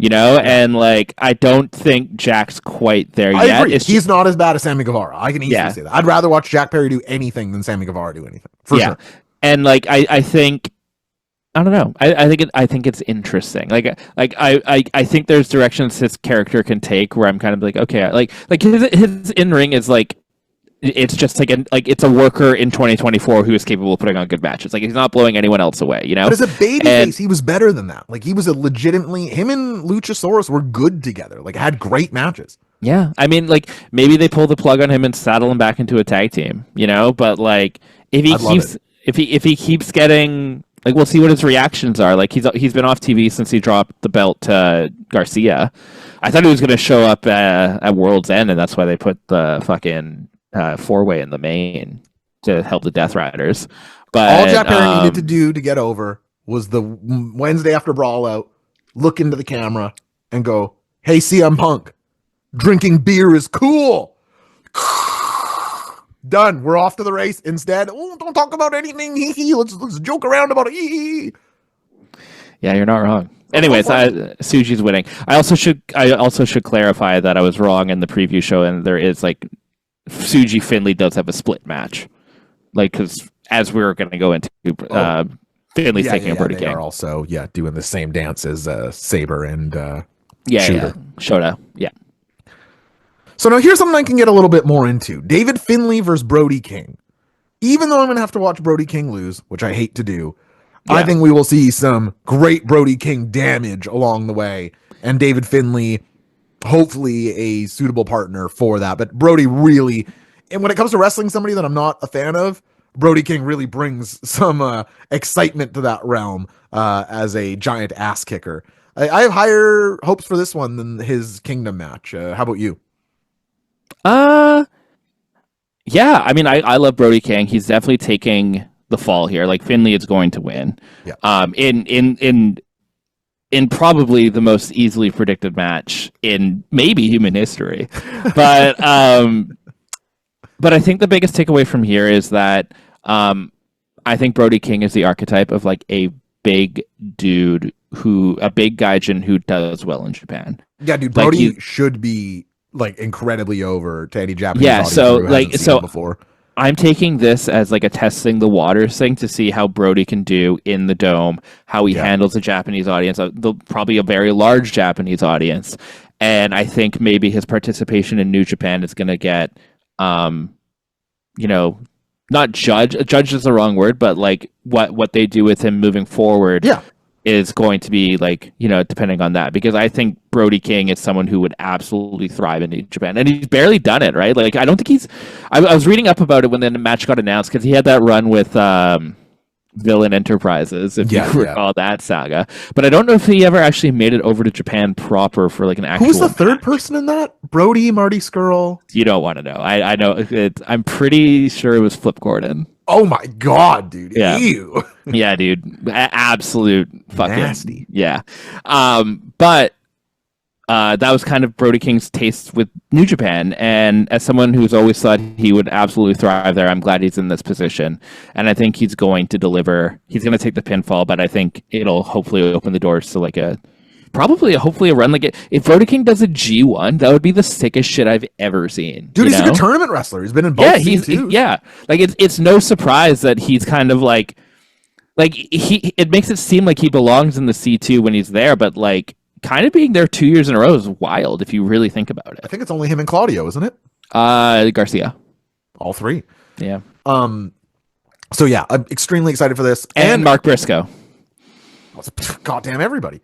[SPEAKER 2] and like I don't think Jack's quite there yet.
[SPEAKER 1] I agree. He's not as bad as Sammy Guevara. I can easily say that. I'd rather watch Jack Perry do anything than Sammy Guevara do anything. For sure.
[SPEAKER 2] And like I think. I don't know. I think it's interesting. I think there's directions his character can take where I'm kind of like, okay, like his in ring is like, it's just like it's a worker in 2024 who is capable of putting on good matches. Like he's not blowing anyone else away,
[SPEAKER 1] But as a babyface, he was better than that. Like he was him and Luchasaurus were good together. Like had great matches.
[SPEAKER 2] Yeah, I mean, like maybe they pull the plug on him and saddle him back into a tag team, But like if he keeps getting Like, we'll see what his reactions are. Like, he's been off TV since he dropped the belt to Garcia. I thought he was going to show up at World's End, and that's why they put the fucking four-way in the main to help the Death Riders. But
[SPEAKER 1] all Jack Perry needed to do to get over was the Wednesday after Brawl out, look into the camera and go, "Hey, CM Punk, drinking beer is cool." Done. We're off to the race. Instead, don't talk about anything. Let's joke around about it.
[SPEAKER 2] Yeah, you're not wrong. Anyways, Tsuji's winning. I also should clarify that I was wrong in the preview show, and there is like Tsuji Finley does have a split match, like because as we were going to go into, Finley's taking a Brody King.
[SPEAKER 1] They are also doing the same dance as Saber and
[SPEAKER 2] Shota. Yeah.
[SPEAKER 1] So now here's something I can get a little bit more into. David Finley versus Brody King. Even though I'm going to have to watch Brody King lose, which I hate to do, I think we will see some great Brody King damage along the way. And David Finley, hopefully a suitable partner for that. But Brody really, and when it comes to wrestling somebody that I'm not a fan of, Brody King really brings some excitement to that realm as a giant ass kicker. I have higher hopes for this one than his Kingdom match. How about you?
[SPEAKER 2] Yeah, I mean, I love Brody King. He's definitely taking the fall here. Like, Finley is going to win.
[SPEAKER 1] Yeah.
[SPEAKER 2] In probably the most easily predicted match in maybe human history. But but I think the biggest takeaway from here is that I think Brody King is the archetype of like a big dude a big gaijin who does well in Japan.
[SPEAKER 1] Yeah, dude, Brody should be like incredibly over to any Japanese audience who hasn't seen him before.
[SPEAKER 2] I'm taking this as like a testing the waters thing to see how Brody can do in the Dome, how he handles the Japanese audience, probably a very large Japanese audience. And I think maybe his participation in New Japan is going to get, not judge is the wrong word, but like what they do with him moving forward is going to be like, depending on that, because I think Brody King is someone who would absolutely thrive in New Japan, and he's barely done it, right? Like, I don't think I was reading up about it when the match got announced, because he had that run with Villain Enterprises, if you recall that saga, but I don't know if he ever actually made it over to Japan proper for like an actual.
[SPEAKER 1] Who was the third person in that? Brody, Marty Scurll?
[SPEAKER 2] You don't want to know. I know I'm pretty sure it was Flip Gordon.
[SPEAKER 1] Oh my god, dude.
[SPEAKER 2] Yeah.
[SPEAKER 1] Ew.
[SPEAKER 2] Yeah, dude. Absolute fucking
[SPEAKER 1] nasty.
[SPEAKER 2] Yeah. But that was kind of Brody King's taste with New Japan. And as someone who's always thought he would absolutely thrive there, I'm glad he's in this position. And I think he's going to deliver. He's going to take the pinfall, but I think it'll hopefully open the doors to like hopefully a run like it. If Brody King does a G1, that would be the sickest shit I've ever seen.
[SPEAKER 1] Dude, he's a good tournament wrestler. He's been in both C2s.
[SPEAKER 2] Yeah. Like it's no surprise that he's kind of like it makes it seem like he belongs in the C2 when he's there, but like kind of being there 2 years in a row is wild if you really think about it.
[SPEAKER 1] I think it's only him and Claudio, isn't it?
[SPEAKER 2] Garcia.
[SPEAKER 1] All three.
[SPEAKER 2] Yeah.
[SPEAKER 1] So yeah, I'm extremely excited for this.
[SPEAKER 2] And Mark Briscoe.
[SPEAKER 1] Goddamn everybody.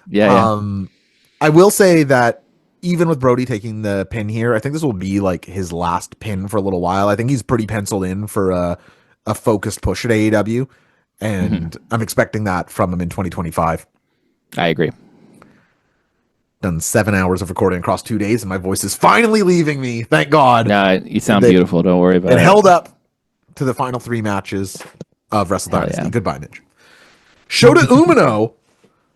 [SPEAKER 2] Yeah.
[SPEAKER 1] I will say that even with Brody taking the pin here, I think this will be like his last pin for a little while. I think he's pretty penciled in for a focused push at AEW, and I'm expecting that from him in 2025.
[SPEAKER 2] I agree.
[SPEAKER 1] Done 7 hours of recording across 2 days, and my voice is finally leaving me. Thank God.
[SPEAKER 2] You sound beautiful. Don't worry about it.
[SPEAKER 1] It held up to the final 3 matches of WrestleDynasty. Yeah. Goodbye, Midge. Shota Umino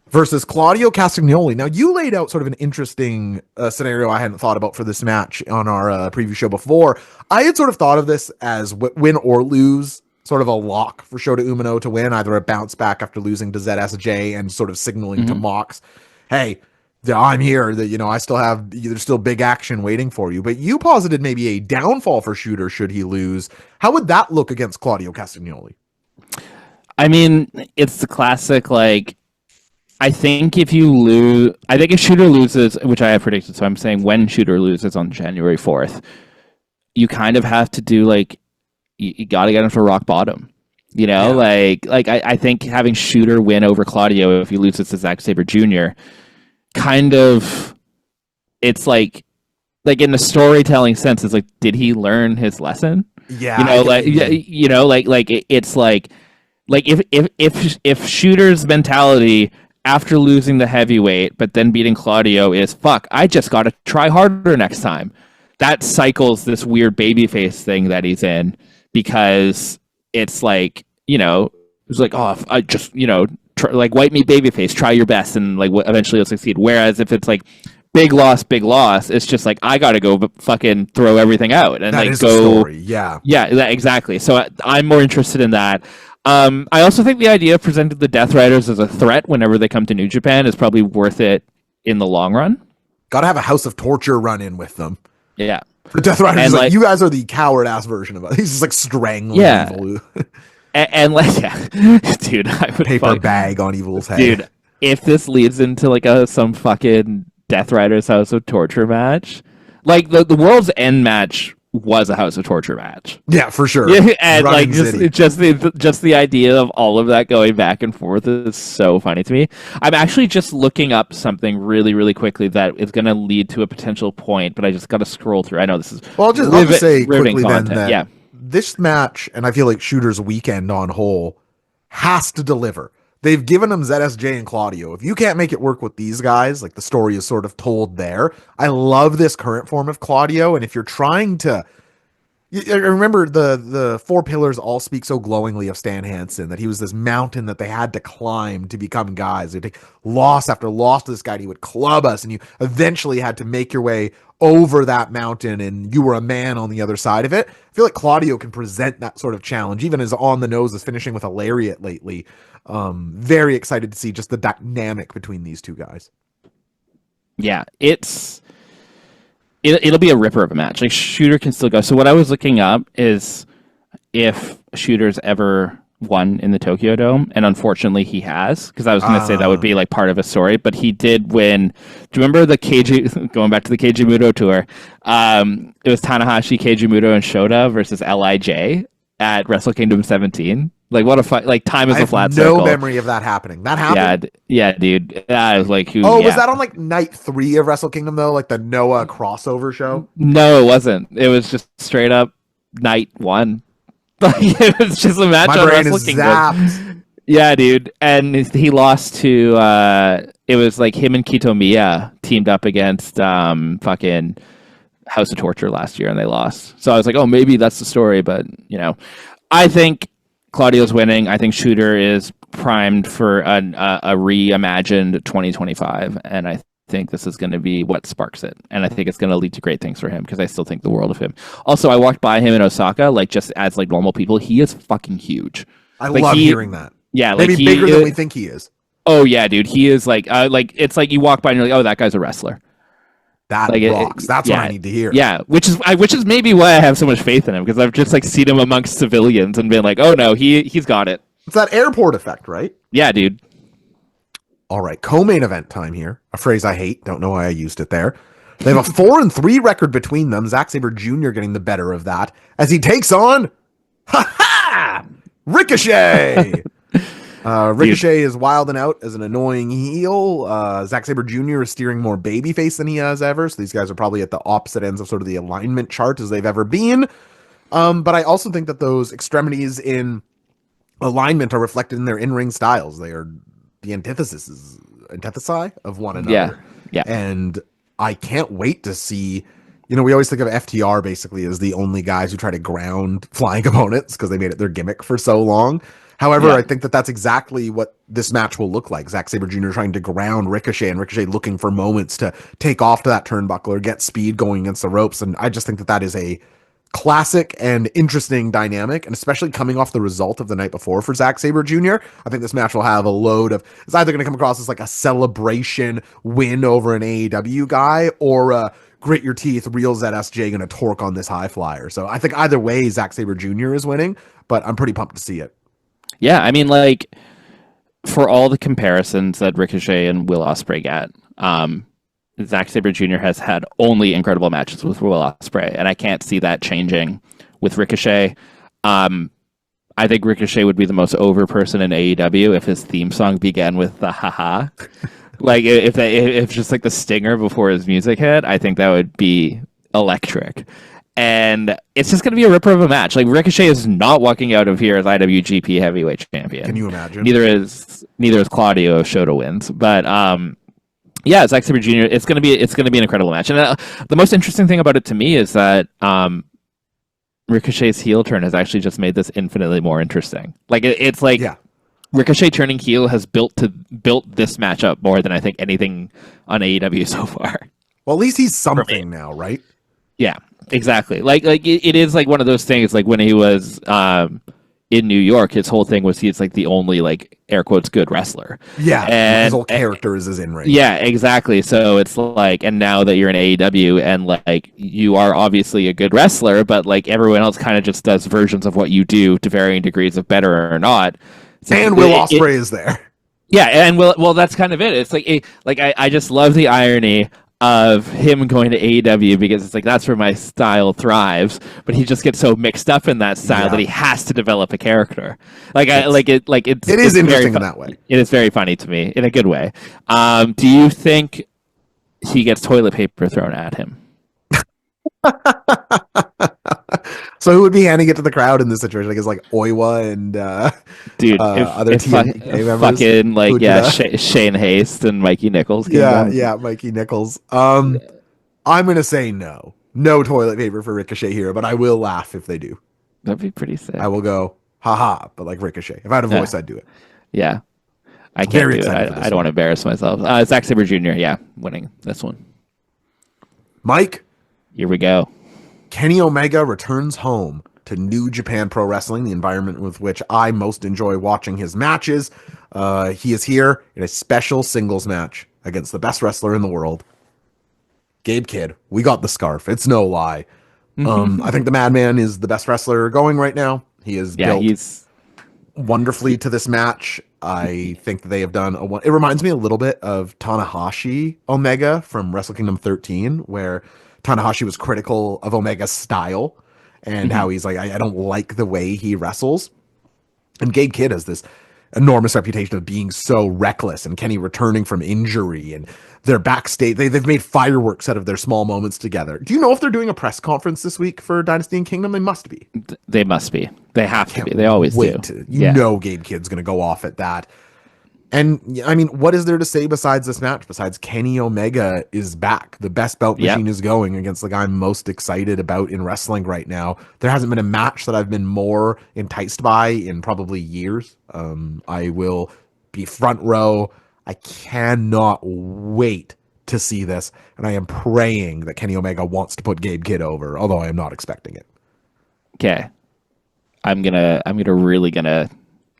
[SPEAKER 1] versus Claudio Castagnoli. Now, you laid out sort of an interesting scenario I hadn't thought about for this match on our preview show before. I had sort of thought of this as win or lose, sort of a lock for Shota Umino to win, either a bounce back after losing to ZSJ and sort of signaling to Mox, hey, I'm here, that I still have, there's still big action waiting for you. But you posited maybe a downfall for Shooter should he lose. How would that look against Claudio Castagnoli?
[SPEAKER 2] I mean, it's the classic, like, I think if Shooter loses, which I have predicted, so I'm saying when Shooter loses on January 4th, you kind of have to do, like, you got to get him to rock bottom. I think having Shooter win over Claudio if he loses to Zack Sabre Jr., kind of, it's like in the storytelling sense, it's like, did he learn his lesson?
[SPEAKER 1] Yeah.
[SPEAKER 2] It's like Like if Shooter's mentality after losing the heavyweight, but then beating Claudio is fuck, I just got to try harder next time. That cycles this weird babyface thing that he's in because it's like, it's like, oh, I just, like white meat babyface, try your best and like eventually you'll succeed. Whereas if it's like big loss, it's just like I got to go fucking throw everything out and
[SPEAKER 1] that
[SPEAKER 2] like
[SPEAKER 1] is
[SPEAKER 2] go.
[SPEAKER 1] The story. Yeah,
[SPEAKER 2] exactly. So I'm more interested in that. I also think the idea of presenting the Death Riders as a threat whenever they come to New Japan is probably worth it in the long run.
[SPEAKER 1] Got to have a House of Torture run in with them.
[SPEAKER 2] Yeah.
[SPEAKER 1] The Death Riders is like, you guys are the coward ass version of us. He's just like strangling Evil.
[SPEAKER 2] and like, yeah. Dude, I would
[SPEAKER 1] paper bag on Evil's head.
[SPEAKER 2] Dude, if this leads into like some fucking Death Riders House of Torture match, like the World's End match was a House of Torture match.
[SPEAKER 1] Yeah, for sure.
[SPEAKER 2] Yeah, and like just the idea of all of that going back and forth is so funny to me. I'm actually just looking up something really, really quickly that is going to lead to a potential point, but I just got to scroll through. I know this is
[SPEAKER 1] I'll just say quickly
[SPEAKER 2] content.
[SPEAKER 1] Then that this match, and I feel like Shooter's weekend on whole, has to deliver. They've given him ZSJ and Claudio. If you can't make it work with these guys, like the story is sort of told there. I love this current form of Claudio, and if you're trying to... I remember the four pillars all speak so glowingly of Stan Hansen, that he was this mountain that they had to climb to become guys. They'd take loss after loss to this guy, and he would club us, and you eventually had to make your way over that mountain, and you were a man on the other side of it. I feel like Claudio can present that sort of challenge, even as on the nose is finishing with a lariat lately. Very excited to see just the dynamic between these two guys.
[SPEAKER 2] Yeah, it'll be a ripper of a match. Like Shooter can still go. So what I was looking up is if Shooter's ever won in the Tokyo Dome, and unfortunately he has, because I was going to say that would be like part of a story, but he did win. Do you remember the KG, going back to the Keiji Muto tour, it was Tanahashi, Keiji Muto, and Shota versus LIJ at Wrestle Kingdom 17. Like what a fight! Like time is a flat circle.
[SPEAKER 1] No memory of that happening. That happened.
[SPEAKER 2] Yeah, dude. I was like,
[SPEAKER 1] was that on like night 3 of Wrestle Kingdom though, like the Noah crossover show?
[SPEAKER 2] No, it wasn't. It was just straight up night 1. Like it was just a match on Wrestle Kingdom. Zapped. Yeah, dude. And he lost to. It was like him and Kitomiya teamed up against fucking House of Torture last year, and they lost. So I was like, oh, maybe that's the story, but I think Claudio's winning. I think Shooter is primed for a reimagined 2025, and I think this is going to be what sparks it. And I think it's going to lead to great things for him because I still think the world of him. Also, I walked by him in Osaka, like just as like normal people. He is fucking huge.
[SPEAKER 1] I love hearing that.
[SPEAKER 2] Yeah,
[SPEAKER 1] maybe
[SPEAKER 2] like
[SPEAKER 1] bigger than we think he is.
[SPEAKER 2] Oh yeah, dude. He is like it's like you walk by and you're like, oh, that guy's a wrestler.
[SPEAKER 1] That like rocks. That's what I need to hear.
[SPEAKER 2] Yeah, which is maybe why I have so much faith in him, because I've just like seen him amongst civilians and been like, oh no, he's got it.
[SPEAKER 1] It's that airport effect, right?
[SPEAKER 2] Yeah, dude.
[SPEAKER 1] All right, co-main event time here. A phrase I hate. Don't know why I used it there. They have a 4-3 record between them. Zack Sabre Jr. getting the better of that as he takes on Ricochet. Ricochet is wilding out as an annoying heel. Zack Sabre Jr. is steering more babyface than he has ever. So these guys are probably at the opposite ends of sort of the alignment chart as they've ever been. But I also think that those extremities in alignment are reflected in their in-ring styles. They are the antithesis of one another.
[SPEAKER 2] Yeah.
[SPEAKER 1] And I can't wait to see, we always think of FTR basically as the only guys who try to ground flying opponents because they made it their gimmick for so long. However, I think that that's exactly what this match will look like. Zack Sabre Jr. trying to ground Ricochet, and Ricochet looking for moments to take off to that turnbuckle or get speed going against the ropes. And I just think that that is a classic and interesting dynamic, and especially coming off the result of the night before for Zack Sabre Jr., I think this match will have a load of, it's either going to come across as like a celebration win over an AEW guy, or a grit your teeth, real ZSJ going to torque on this high flyer. So I think either way, Zack Sabre Jr. is winning, but I'm pretty pumped to see it.
[SPEAKER 2] Yeah, I mean, like, for all the comparisons that Ricochet and Will Ospreay get, Zack Sabre Jr. has had only incredible matches with Will Ospreay, and I can't see that changing with Ricochet. I think Ricochet would be the most over person in AEW if his theme song began with the haha. Like, if just like the stinger before his music hit, I think that would be electric. And it's just going to be a ripper of a match. Like Ricochet is not walking out of here as IWGP Heavyweight Champion.
[SPEAKER 1] Can you imagine?
[SPEAKER 2] Neither is Claudio if Shota wins. But yeah, Zack Sabre Jr. It's going to be an incredible match. And the most interesting thing about it to me is that Ricochet's heel turn has actually just made this infinitely more interesting. Like it's like Ricochet turning heel has built this matchup more than I think anything on AEW so far.
[SPEAKER 1] Well, at least he's something now, right?
[SPEAKER 2] Yeah, exactly. Like it is like one of those things. Like when he was in New York, his whole thing was he's like the only like air quotes good wrestler.
[SPEAKER 1] Yeah,
[SPEAKER 2] and
[SPEAKER 1] his whole character is his in ring.
[SPEAKER 2] Yeah, exactly. So it's like, and now that you're in AEW and like you are obviously a good wrestler, but like everyone else kind of just does versions of what you do to varying degrees of better or not. So
[SPEAKER 1] and Will Ospreay is there.
[SPEAKER 2] Yeah, and well, that's kind of it. It's like I just love the irony of him going to AEW because it's like that's where my style thrives, but he just gets so mixed up in that style that he has to develop a character. It is
[SPEAKER 1] interesting in that way.
[SPEAKER 2] It is very funny to me in a good way. Do you think he gets toilet paper thrown at him?
[SPEAKER 1] So who would be handing it to the crowd in this situation? Like, it's like Oiwa and other TNA members.
[SPEAKER 2] Fucking Shane Haste and Mikey Nichols.
[SPEAKER 1] Mikey Nichols. I'm gonna say no toilet paper for Ricochet here, but I will laugh if they do.
[SPEAKER 2] That'd be pretty sick.
[SPEAKER 1] I will go haha, but like Ricochet. If I had a voice, I'd do it.
[SPEAKER 2] Yeah, I can't do it. I don't want to embarrass myself. Zack Sabre Jr. Winning this one.
[SPEAKER 1] Mike,
[SPEAKER 2] here we go.
[SPEAKER 1] Kenny Omega returns home to New Japan Pro Wrestling, the environment with which I most enjoy watching his matches. He is here in a special singles match against the best wrestler in the world, Gabe Kidd. We got the scarf. It's no lie. I think the Madman is the best wrestler going right now. He is built wonderfully to this match. I think that they have done it reminds me a little bit of Tanahashi Omega from Wrestle Kingdom 13, where Tanahashi was critical of Omega's style and how he's like, I don't like the way he wrestles. And Gabe Kidd has this enormous reputation of being so reckless, and Kenny returning from injury, and they're backstage. They've made fireworks out of their small moments together. Do you know if they're doing a press conference this week for Dynasty and Kingdom? They must be.
[SPEAKER 2] They must be. They have to be. They always do.
[SPEAKER 1] You know Gabe Kidd's going to go off at that. And I mean, what is there to say besides this match? Besides Kenny Omega is back. The best belt machine is going against the guy I'm most excited about in wrestling right now. There hasn't been a match that I've been more enticed by in probably years. I will be front row. I cannot wait to see this. And I am praying that Kenny Omega wants to put Gabe Kidd over, although I am not expecting it.
[SPEAKER 2] Okay. I'm really gonna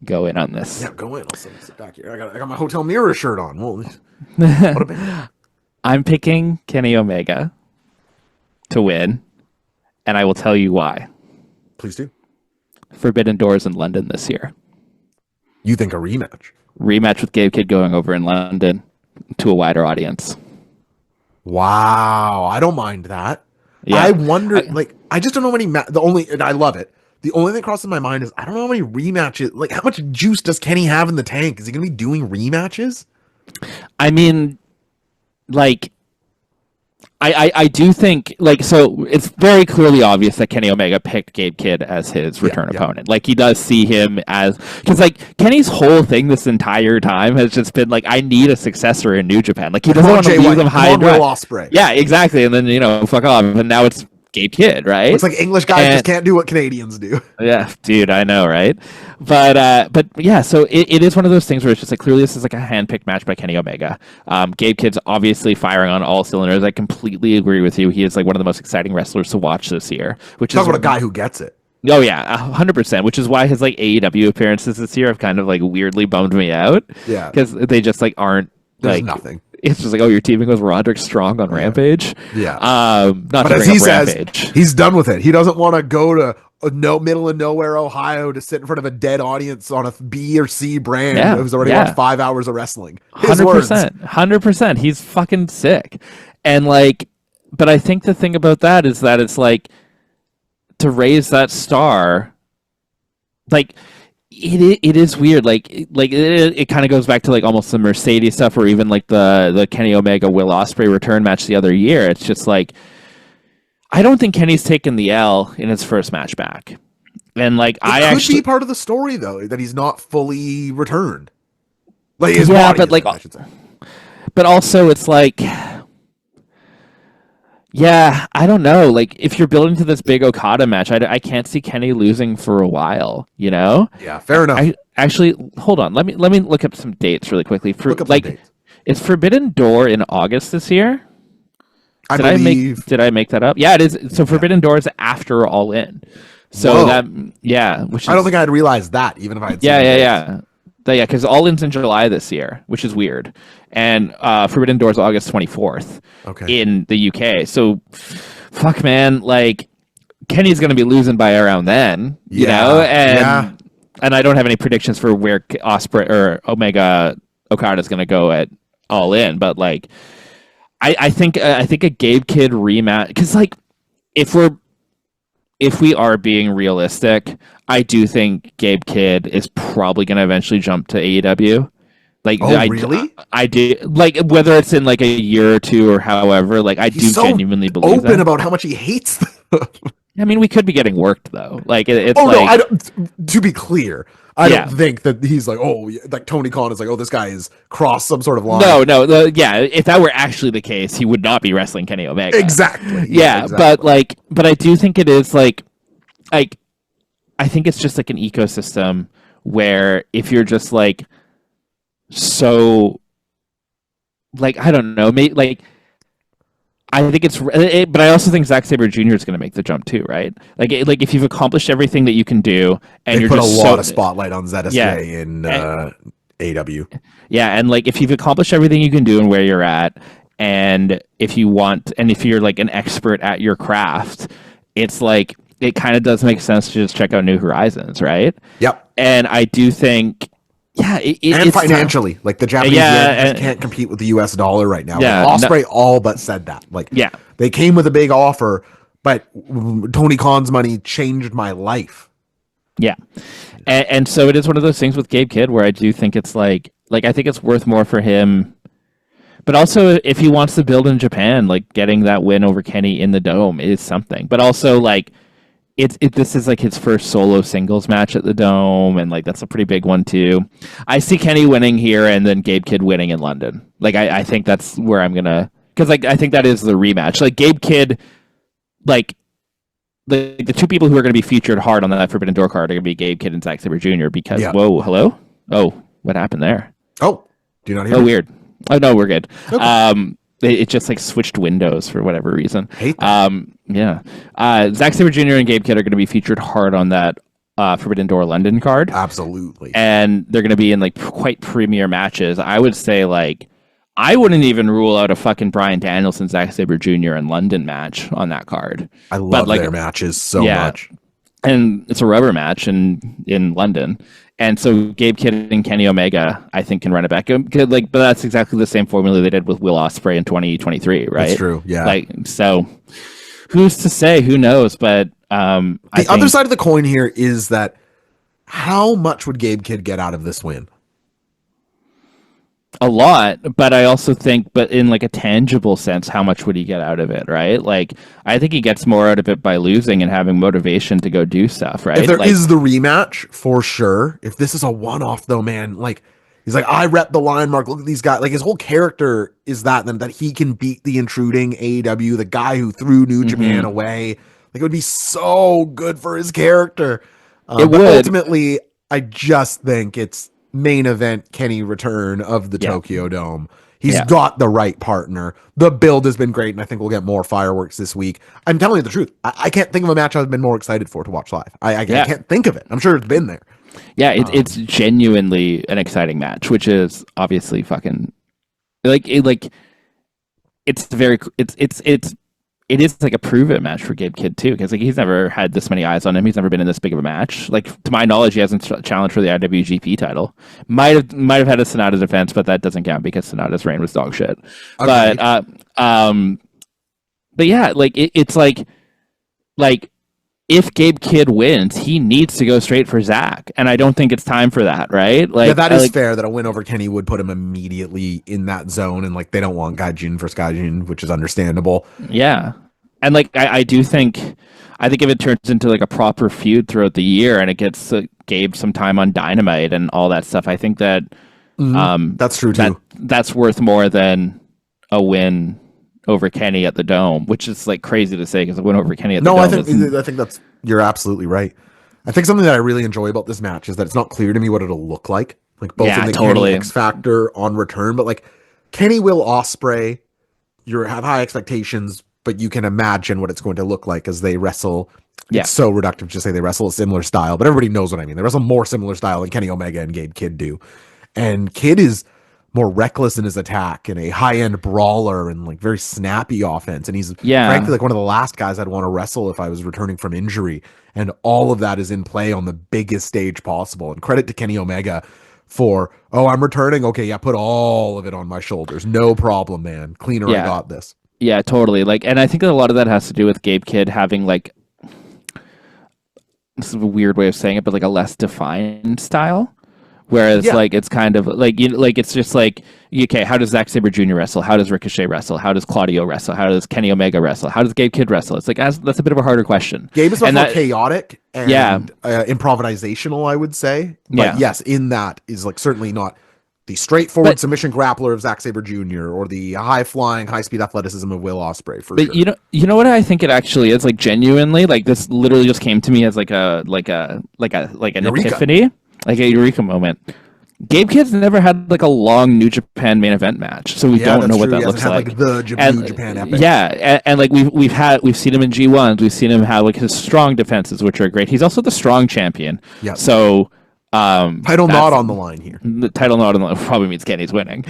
[SPEAKER 2] go in on this.
[SPEAKER 1] Yeah, go in. I'll sit back here. I got my Hotel Mirror shirt on. Well, what a band.
[SPEAKER 2] I'm picking Kenny Omega to win, and I will tell you why.
[SPEAKER 1] Please do.
[SPEAKER 2] Forbidden Doors in London this year.
[SPEAKER 1] You think a rematch?
[SPEAKER 2] Rematch with Gabe Kidd going over in London to a wider audience.
[SPEAKER 1] Wow, I don't mind that. Yeah. I wonder, I just don't know many. I love it. The only thing that crosses my mind is I don't know how many rematches. Like, how much juice does Kenny have in the tank? Is he going to be doing rematches?
[SPEAKER 2] I mean, like, I do think, like, so it's very clearly obvious that Kenny Omega picked Gabe Kidd as his return opponent. Like, he does see him as, because, like, Kenny's whole thing this entire time has just been, like, I need a successor in New Japan. Like, he doesn't want to leave them high and dry.
[SPEAKER 1] Ospreay.
[SPEAKER 2] Yeah, exactly. And then, fuck off. And now it's Gabe Kidd, right?
[SPEAKER 1] Looks like English guys just can't do what Canadians do.
[SPEAKER 2] Yeah, dude, I know, right? But yeah, so it is one of those things where it's just like clearly this is like a handpicked match by Kenny Omega. Gabe Kidd's obviously firing on all cylinders. I completely agree with you. He is like one of the most exciting wrestlers to watch this year.
[SPEAKER 1] Talk about a guy who gets it.
[SPEAKER 2] Oh yeah, 100%. Which is why his like AEW appearances this year have kind of like weirdly bummed me out. Yeah, because they just like aren't.
[SPEAKER 1] There's
[SPEAKER 2] like
[SPEAKER 1] nothing.
[SPEAKER 2] It's just like, oh, you're teaming with Roderick Strong on Rampage.
[SPEAKER 1] Yeah.
[SPEAKER 2] Not
[SPEAKER 1] but
[SPEAKER 2] to
[SPEAKER 1] as
[SPEAKER 2] bring
[SPEAKER 1] he
[SPEAKER 2] up
[SPEAKER 1] says,
[SPEAKER 2] Rampage.
[SPEAKER 1] He's done with it. He doesn't want to go to middle of nowhere, Ohio, to sit in front of a dead audience on a B or C brand who's already watched 5 hours of wrestling.
[SPEAKER 2] 100%. He's fucking sick. And like, but I think the thing about that is that it's like to raise that star, like. It is weird, like it kind of goes back to like almost the Mercedes stuff, or even like the Kenny Omega Will Ospreay return match the other year. It's just like I don't think Kenny's taken the L in his first match back. And like
[SPEAKER 1] It could be part of the story though that he's not fully returned. Like his
[SPEAKER 2] yeah,
[SPEAKER 1] body
[SPEAKER 2] but like,
[SPEAKER 1] I should say.
[SPEAKER 2] but also it's like, yeah, I don't know. Like if you're building to this big Okada match, I can't see Kenny losing for a while. You know?
[SPEAKER 1] Yeah, fair enough.
[SPEAKER 2] Actually, hold on. Let me look up some dates really quickly.
[SPEAKER 1] Look up some dates.
[SPEAKER 2] Is Forbidden Door in August this year?
[SPEAKER 1] I believe.
[SPEAKER 2] Did I make that up? Yeah, it is. So Forbidden Door is after All In. So
[SPEAKER 1] Whoa.
[SPEAKER 2] which is,
[SPEAKER 1] I don't think I'd realized that even if I had seen
[SPEAKER 2] yeah, because All In's in July this year, which is weird, and Forbidden Door is August 24th in the UK. So, fuck, man, like Kenny's gonna be losing by around then, you know, and I don't have any predictions for where Ospreay or Okada is gonna go at All In, but like, I think a Gabe Kidd rematch, because like if we are being realistic, I do think Gabe Kidd is probably going to eventually jump to AEW. Like,
[SPEAKER 1] really?
[SPEAKER 2] I do. Like, whether it's in like a year or two or however, like I do genuinely believe
[SPEAKER 1] open about how much he hates them.
[SPEAKER 2] I mean, we could be getting worked though. Like, it's
[SPEAKER 1] no,
[SPEAKER 2] like,
[SPEAKER 1] I don't. To be clear, I don't think that he's like, like Tony Khan is like, this guy is crossed some sort of line.
[SPEAKER 2] No, if that were actually the case, he would not be wrestling Kenny Omega.
[SPEAKER 1] Exactly.
[SPEAKER 2] Yeah, exactly. but I do think it is like I think it's just like an ecosystem where if you're just like so like I don't know, maybe like I think but I also think Zack Sabre Jr. is going to make the jump too, right? Like if you've accomplished everything that you can do, and you're
[SPEAKER 1] put
[SPEAKER 2] just
[SPEAKER 1] a lot of spotlight on ZSJ in AW.
[SPEAKER 2] Yeah, and like if you've accomplished everything you can do and where you're at, and if you're like an expert at your craft, it's like it kind of does make sense to just check out New Horizons, right?
[SPEAKER 1] Yep.
[SPEAKER 2] And I do think. Yeah,
[SPEAKER 1] it's financially, like the Japanese yen can't compete with the US dollar right now.
[SPEAKER 2] Yeah,
[SPEAKER 1] like Ospreay all but said that. Like, they came with a big offer, but Tony Khan's money changed my life.
[SPEAKER 2] Yeah, and so it is one of those things with Gabe Kidd where I do think it's like I think it's worth more for him, but also if he wants to build in Japan, like getting that win over Kenny in the Dome is something. But also like. This is like his first solo singles match at the Dome, and like that's a pretty big one too. I see Kenny winning here, and then Gabe Kidd winning in London. Like I think that's where I'm gonna, because like I think that is the rematch. Like Gabe Kidd, like the two people who are going to be featured hard on that Forbidden Door card are going to be Gabe Kidd and Zack Sabre Jr. Because whoa, hello, what happened there?
[SPEAKER 1] Oh, do you not hear?
[SPEAKER 2] Weird. Oh no, we're good. Okay. It just like switched windows for whatever reason.
[SPEAKER 1] Hate that.
[SPEAKER 2] Zack Sabre Jr. and Gabe Kidd are going to be featured hard on that Forbidden Door London card.
[SPEAKER 1] Absolutely.
[SPEAKER 2] And they're going to be in like quite premier matches. I would say like I wouldn't even rule out a fucking Bryan Danielson Zack Sabre Jr. in London match on that card.
[SPEAKER 1] I love their matches so much.
[SPEAKER 2] And it's a rubber match in London. And so Gabe Kidd and Kenny Omega, I think, can run it back. But that's exactly the same formula they did with Will Ospreay in 2023, right?
[SPEAKER 1] That's true. Yeah.
[SPEAKER 2] Like, so who's to say? Who knows? But
[SPEAKER 1] the other side of the coin here is that how much would Gabe Kidd get out of this win?
[SPEAKER 2] A lot, but I also think, but in like a tangible sense, how much would he get out of it, right? Like, I think he gets more out of it by losing and having motivation to go do stuff, right?
[SPEAKER 1] If there is the rematch, for sure. If this is a one-off, though, man, like, he's like, I rep the line, Mark. Look at these guys. Like, his whole character is that he can beat the intruding AEW, the guy who threw New Japan away. Like, it would be so good for his character.
[SPEAKER 2] It
[SPEAKER 1] but
[SPEAKER 2] would.
[SPEAKER 1] Ultimately, I just think it's main event Kenny return of the Tokyo Dome. He's got the right partner. The build has been great, and I think we'll get more fireworks this week. I'm telling you the truth. I can't think of a match I've been more excited for to watch live. I can't think of it. I'm sure it's been there.
[SPEAKER 2] Yeah, it's genuinely an exciting match, which is obviously fucking it is like a prove-it match for Gabe Kidd too, because like he's never had this many eyes on him. He's never been in this big of a match. Like to my knowledge, he hasn't challenged for the IWGP title. Might have had a Sonata defense, but that doesn't count because Sonata's reign was dog shit. Okay. But yeah, like it's like if Gabe Kidd wins, he needs to go straight for Zach, and I don't think it's time for that, right? Like
[SPEAKER 1] that is fair. That a win over Kenny would put him immediately in that zone, and like they don't want Gaijin versus Gaijin, which is understandable.
[SPEAKER 2] Yeah, And like I do think if it turns into like a proper feud throughout the year and it gets Gabe some time on Dynamite and all that stuff, I think that
[SPEAKER 1] that's true too.
[SPEAKER 2] That's worth more than a win over Kenny at the Dome, which is like crazy to say because a win over Kenny at the Dome.
[SPEAKER 1] I think that's, you're absolutely right. I think something that I really enjoy about this match is that it's not clear to me what it'll look like. Like both in the Kenny X Factor on return, but like Kenny Will Ospreay, you have high expectations, but you can imagine what it's going to look like as they wrestle. Yeah. It's so reductive to say they wrestle a similar style, but everybody knows what I mean. They wrestle more similar style than Kenny Omega and Gabe Kidd do. And Kidd is more reckless in his attack and a high-end brawler and like very snappy offense. And he's frankly like one of the last guys I'd want to wrestle if I was returning from injury. And all of that is in play on the biggest stage possible. And credit to Kenny Omega for, I'm returning. Okay, yeah, put all of it on my shoulders. No problem, man. Cleaner, I got this.
[SPEAKER 2] Yeah, totally. Like, and I think that a lot of that has to do with Gabe Kidd having like, this is a weird way of saying it, but like a less defined style. Whereas like it's kind of like it's just like, okay, how does Zack Sabre Jr. wrestle? How does Ricochet wrestle? How does Claudio wrestle? How does Kenny Omega wrestle? How does Gabe Kidd wrestle? It's like that's a bit of a harder question.
[SPEAKER 1] Gabe is much more chaotic and improvisational, I would say. But yes, in that is like certainly not the straightforward submission grappler of Zack Sabre Jr. or the high flying, high speed athleticism of Will Ospreay.
[SPEAKER 2] But sure. You know what I think it actually is, like genuinely, like this literally just came to me as like an epiphany. Like a eureka moment. Gabe Kidd's never had like a long New Japan main event match, so we don't know what that looks like.
[SPEAKER 1] The New Japan epic.
[SPEAKER 2] Yeah, and like we've seen him in G1s. We've seen him have like his strong defenses, which are great. He's also the strong champion. Yeah. So
[SPEAKER 1] title not on the line here.
[SPEAKER 2] The title not on the line probably means Kenny's winning.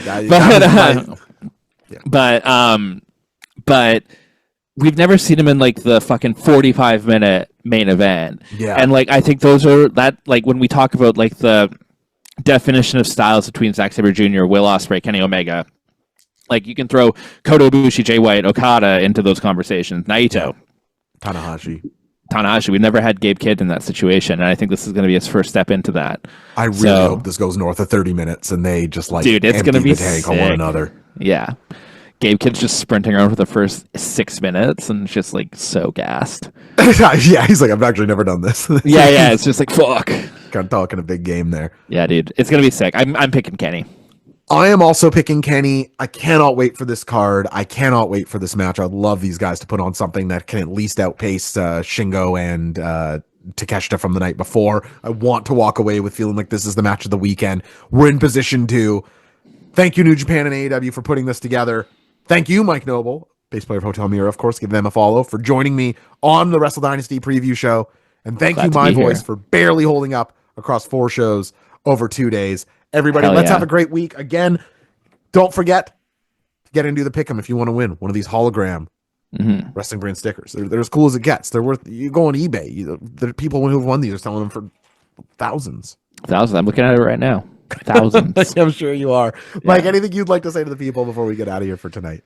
[SPEAKER 2] But we've never seen him in like the fucking 45-minute main event. Yeah. And like I think those are that like when we talk about like the definition of styles between Zack Sabre Jr., Will Ospreay, Kenny Omega, like you can throw Kota Ibushi, Jay White, Okada into those conversations. Naito. Tanahashi. We've never had Gabe Kidd in that situation, and I think this is going to be his first step into that.
[SPEAKER 1] I really hope this goes north of 30 minutes and they just like
[SPEAKER 2] it's going to be
[SPEAKER 1] the tank on one another.
[SPEAKER 2] Yeah. Gabe Kidd's just sprinting around for the first 6 minutes and just like so gassed.
[SPEAKER 1] Yeah, he's like, I've actually never done this.
[SPEAKER 2] yeah, it's just like fuck.
[SPEAKER 1] Kind of talking a big game there.
[SPEAKER 2] Yeah, dude, it's gonna be sick. I'm picking Kenny.
[SPEAKER 1] I am also picking Kenny. I cannot wait for this card. I cannot wait for this match. I'd love these guys to put on something that can at least outpace Shingo and Takeshita from the night before. I want to walk away with feeling like this is the match of the weekend. We're in position to. Thank you, New Japan and AEW, for putting this together. Thank you, Mike Noble, bass player of Hotel Mira, of course. Give them a follow for joining me on the WrestleDynasty Preview show. And thank you, My Voice, for barely holding up across 4 shows over 2 days. Everybody, let's have a great week. Again, don't forget to get into the pick'em if you want to win one of these hologram wrestling brand stickers. They're as cool as it gets. They're worth. You go on eBay. The people who've won these are selling them for thousands.
[SPEAKER 2] I'm looking at it right now. Thousands.
[SPEAKER 1] I'm sure you are. Yeah. Mike, anything you'd like to say to the people before we get out of here for tonight?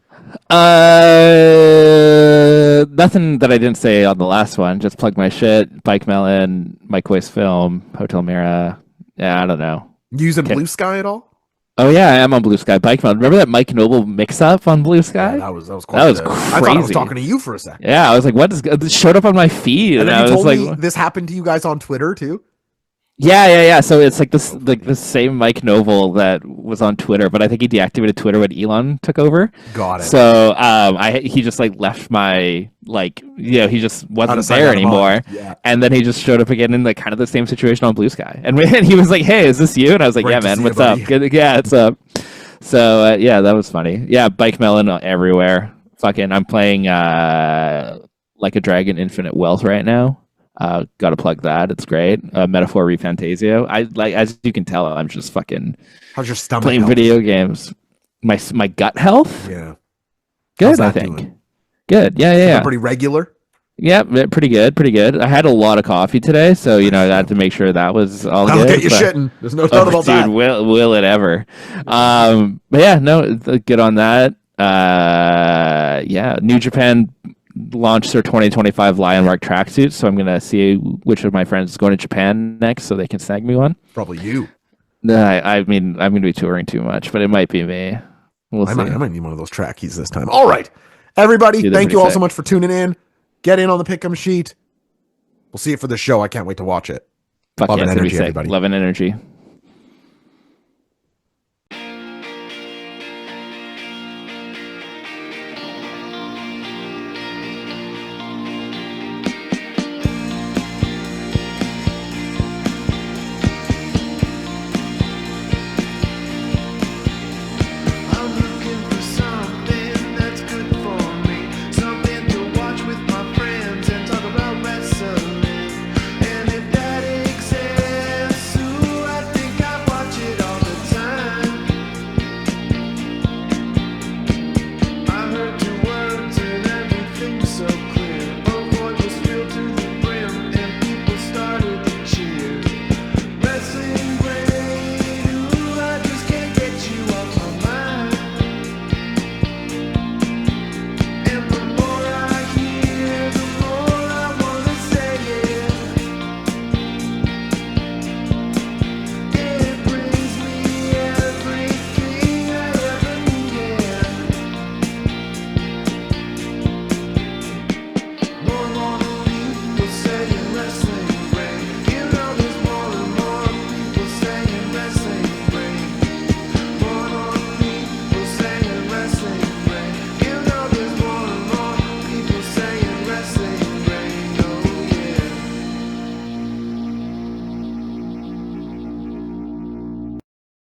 [SPEAKER 2] Nothing that I didn't say on the last one. Just plug my shit. Bike Melon, Mike Voice Film, Hotel Mira. Yeah, I don't know.
[SPEAKER 1] You using Blue Sky at all?
[SPEAKER 2] Oh yeah, I am on Blue Sky. Bike Melon. Remember that Mike Noble mix-up on Blue Sky?
[SPEAKER 1] Yeah, that was crazy. I thought I was talking to you for a second.
[SPEAKER 2] Yeah, I was like, what is this? Showed up on my feed,
[SPEAKER 1] and
[SPEAKER 2] I
[SPEAKER 1] was
[SPEAKER 2] like,
[SPEAKER 1] me this happened to you guys on Twitter too?
[SPEAKER 2] Yeah. So it's like this, like the same Mike Noble that was on Twitter, but I think he deactivated Twitter when Elon took over.
[SPEAKER 1] Got it.
[SPEAKER 2] So he just like left my he just wasn't there anymore. Yeah. And then he just showed up again in like kind of the same situation on Blue Sky, and he was like, "Hey, is this you?" And I was like, "Yeah, man, what's up?" Good, yeah, it's up. So that was funny. Yeah, Bike Melon everywhere. Fucking, I'm playing Like a Dragon Infinite Wealth right now. Got to plug that. It's great. Metaphor Refantasio. I like, as you can tell, I'm just fucking.
[SPEAKER 1] How's your stomach?
[SPEAKER 2] Playing video games. My gut health.
[SPEAKER 1] Yeah.
[SPEAKER 2] Good. I think. Doing? Good. Yeah.
[SPEAKER 1] Pretty regular.
[SPEAKER 2] Yeah, pretty good. I had a lot of coffee today, so I had to make sure that was all good.
[SPEAKER 1] I'll get you shitting. There's no doubt about that.
[SPEAKER 2] Dude, will it ever? But yeah, no, good on that. New Japan launched their 2025 Lionmark tracksuits, so I'm gonna see which of my friends is going to Japan next, so they can snag me one.
[SPEAKER 1] Probably you.
[SPEAKER 2] I mean, I'm gonna be touring too much, but it might be me. We'll see.
[SPEAKER 1] I might need one of those trackies this time. All right. Everybody,
[SPEAKER 2] Dude,
[SPEAKER 1] thank you all
[SPEAKER 2] sick.
[SPEAKER 1] so much for tuning in. Get in on the pick'em sheet. We'll see you for the show. I can't wait to watch it.
[SPEAKER 2] Fuck
[SPEAKER 1] Love
[SPEAKER 2] yeah,
[SPEAKER 1] and
[SPEAKER 2] it's gonna be
[SPEAKER 1] energy,
[SPEAKER 2] sick.
[SPEAKER 1] everybody.
[SPEAKER 2] Love and energy.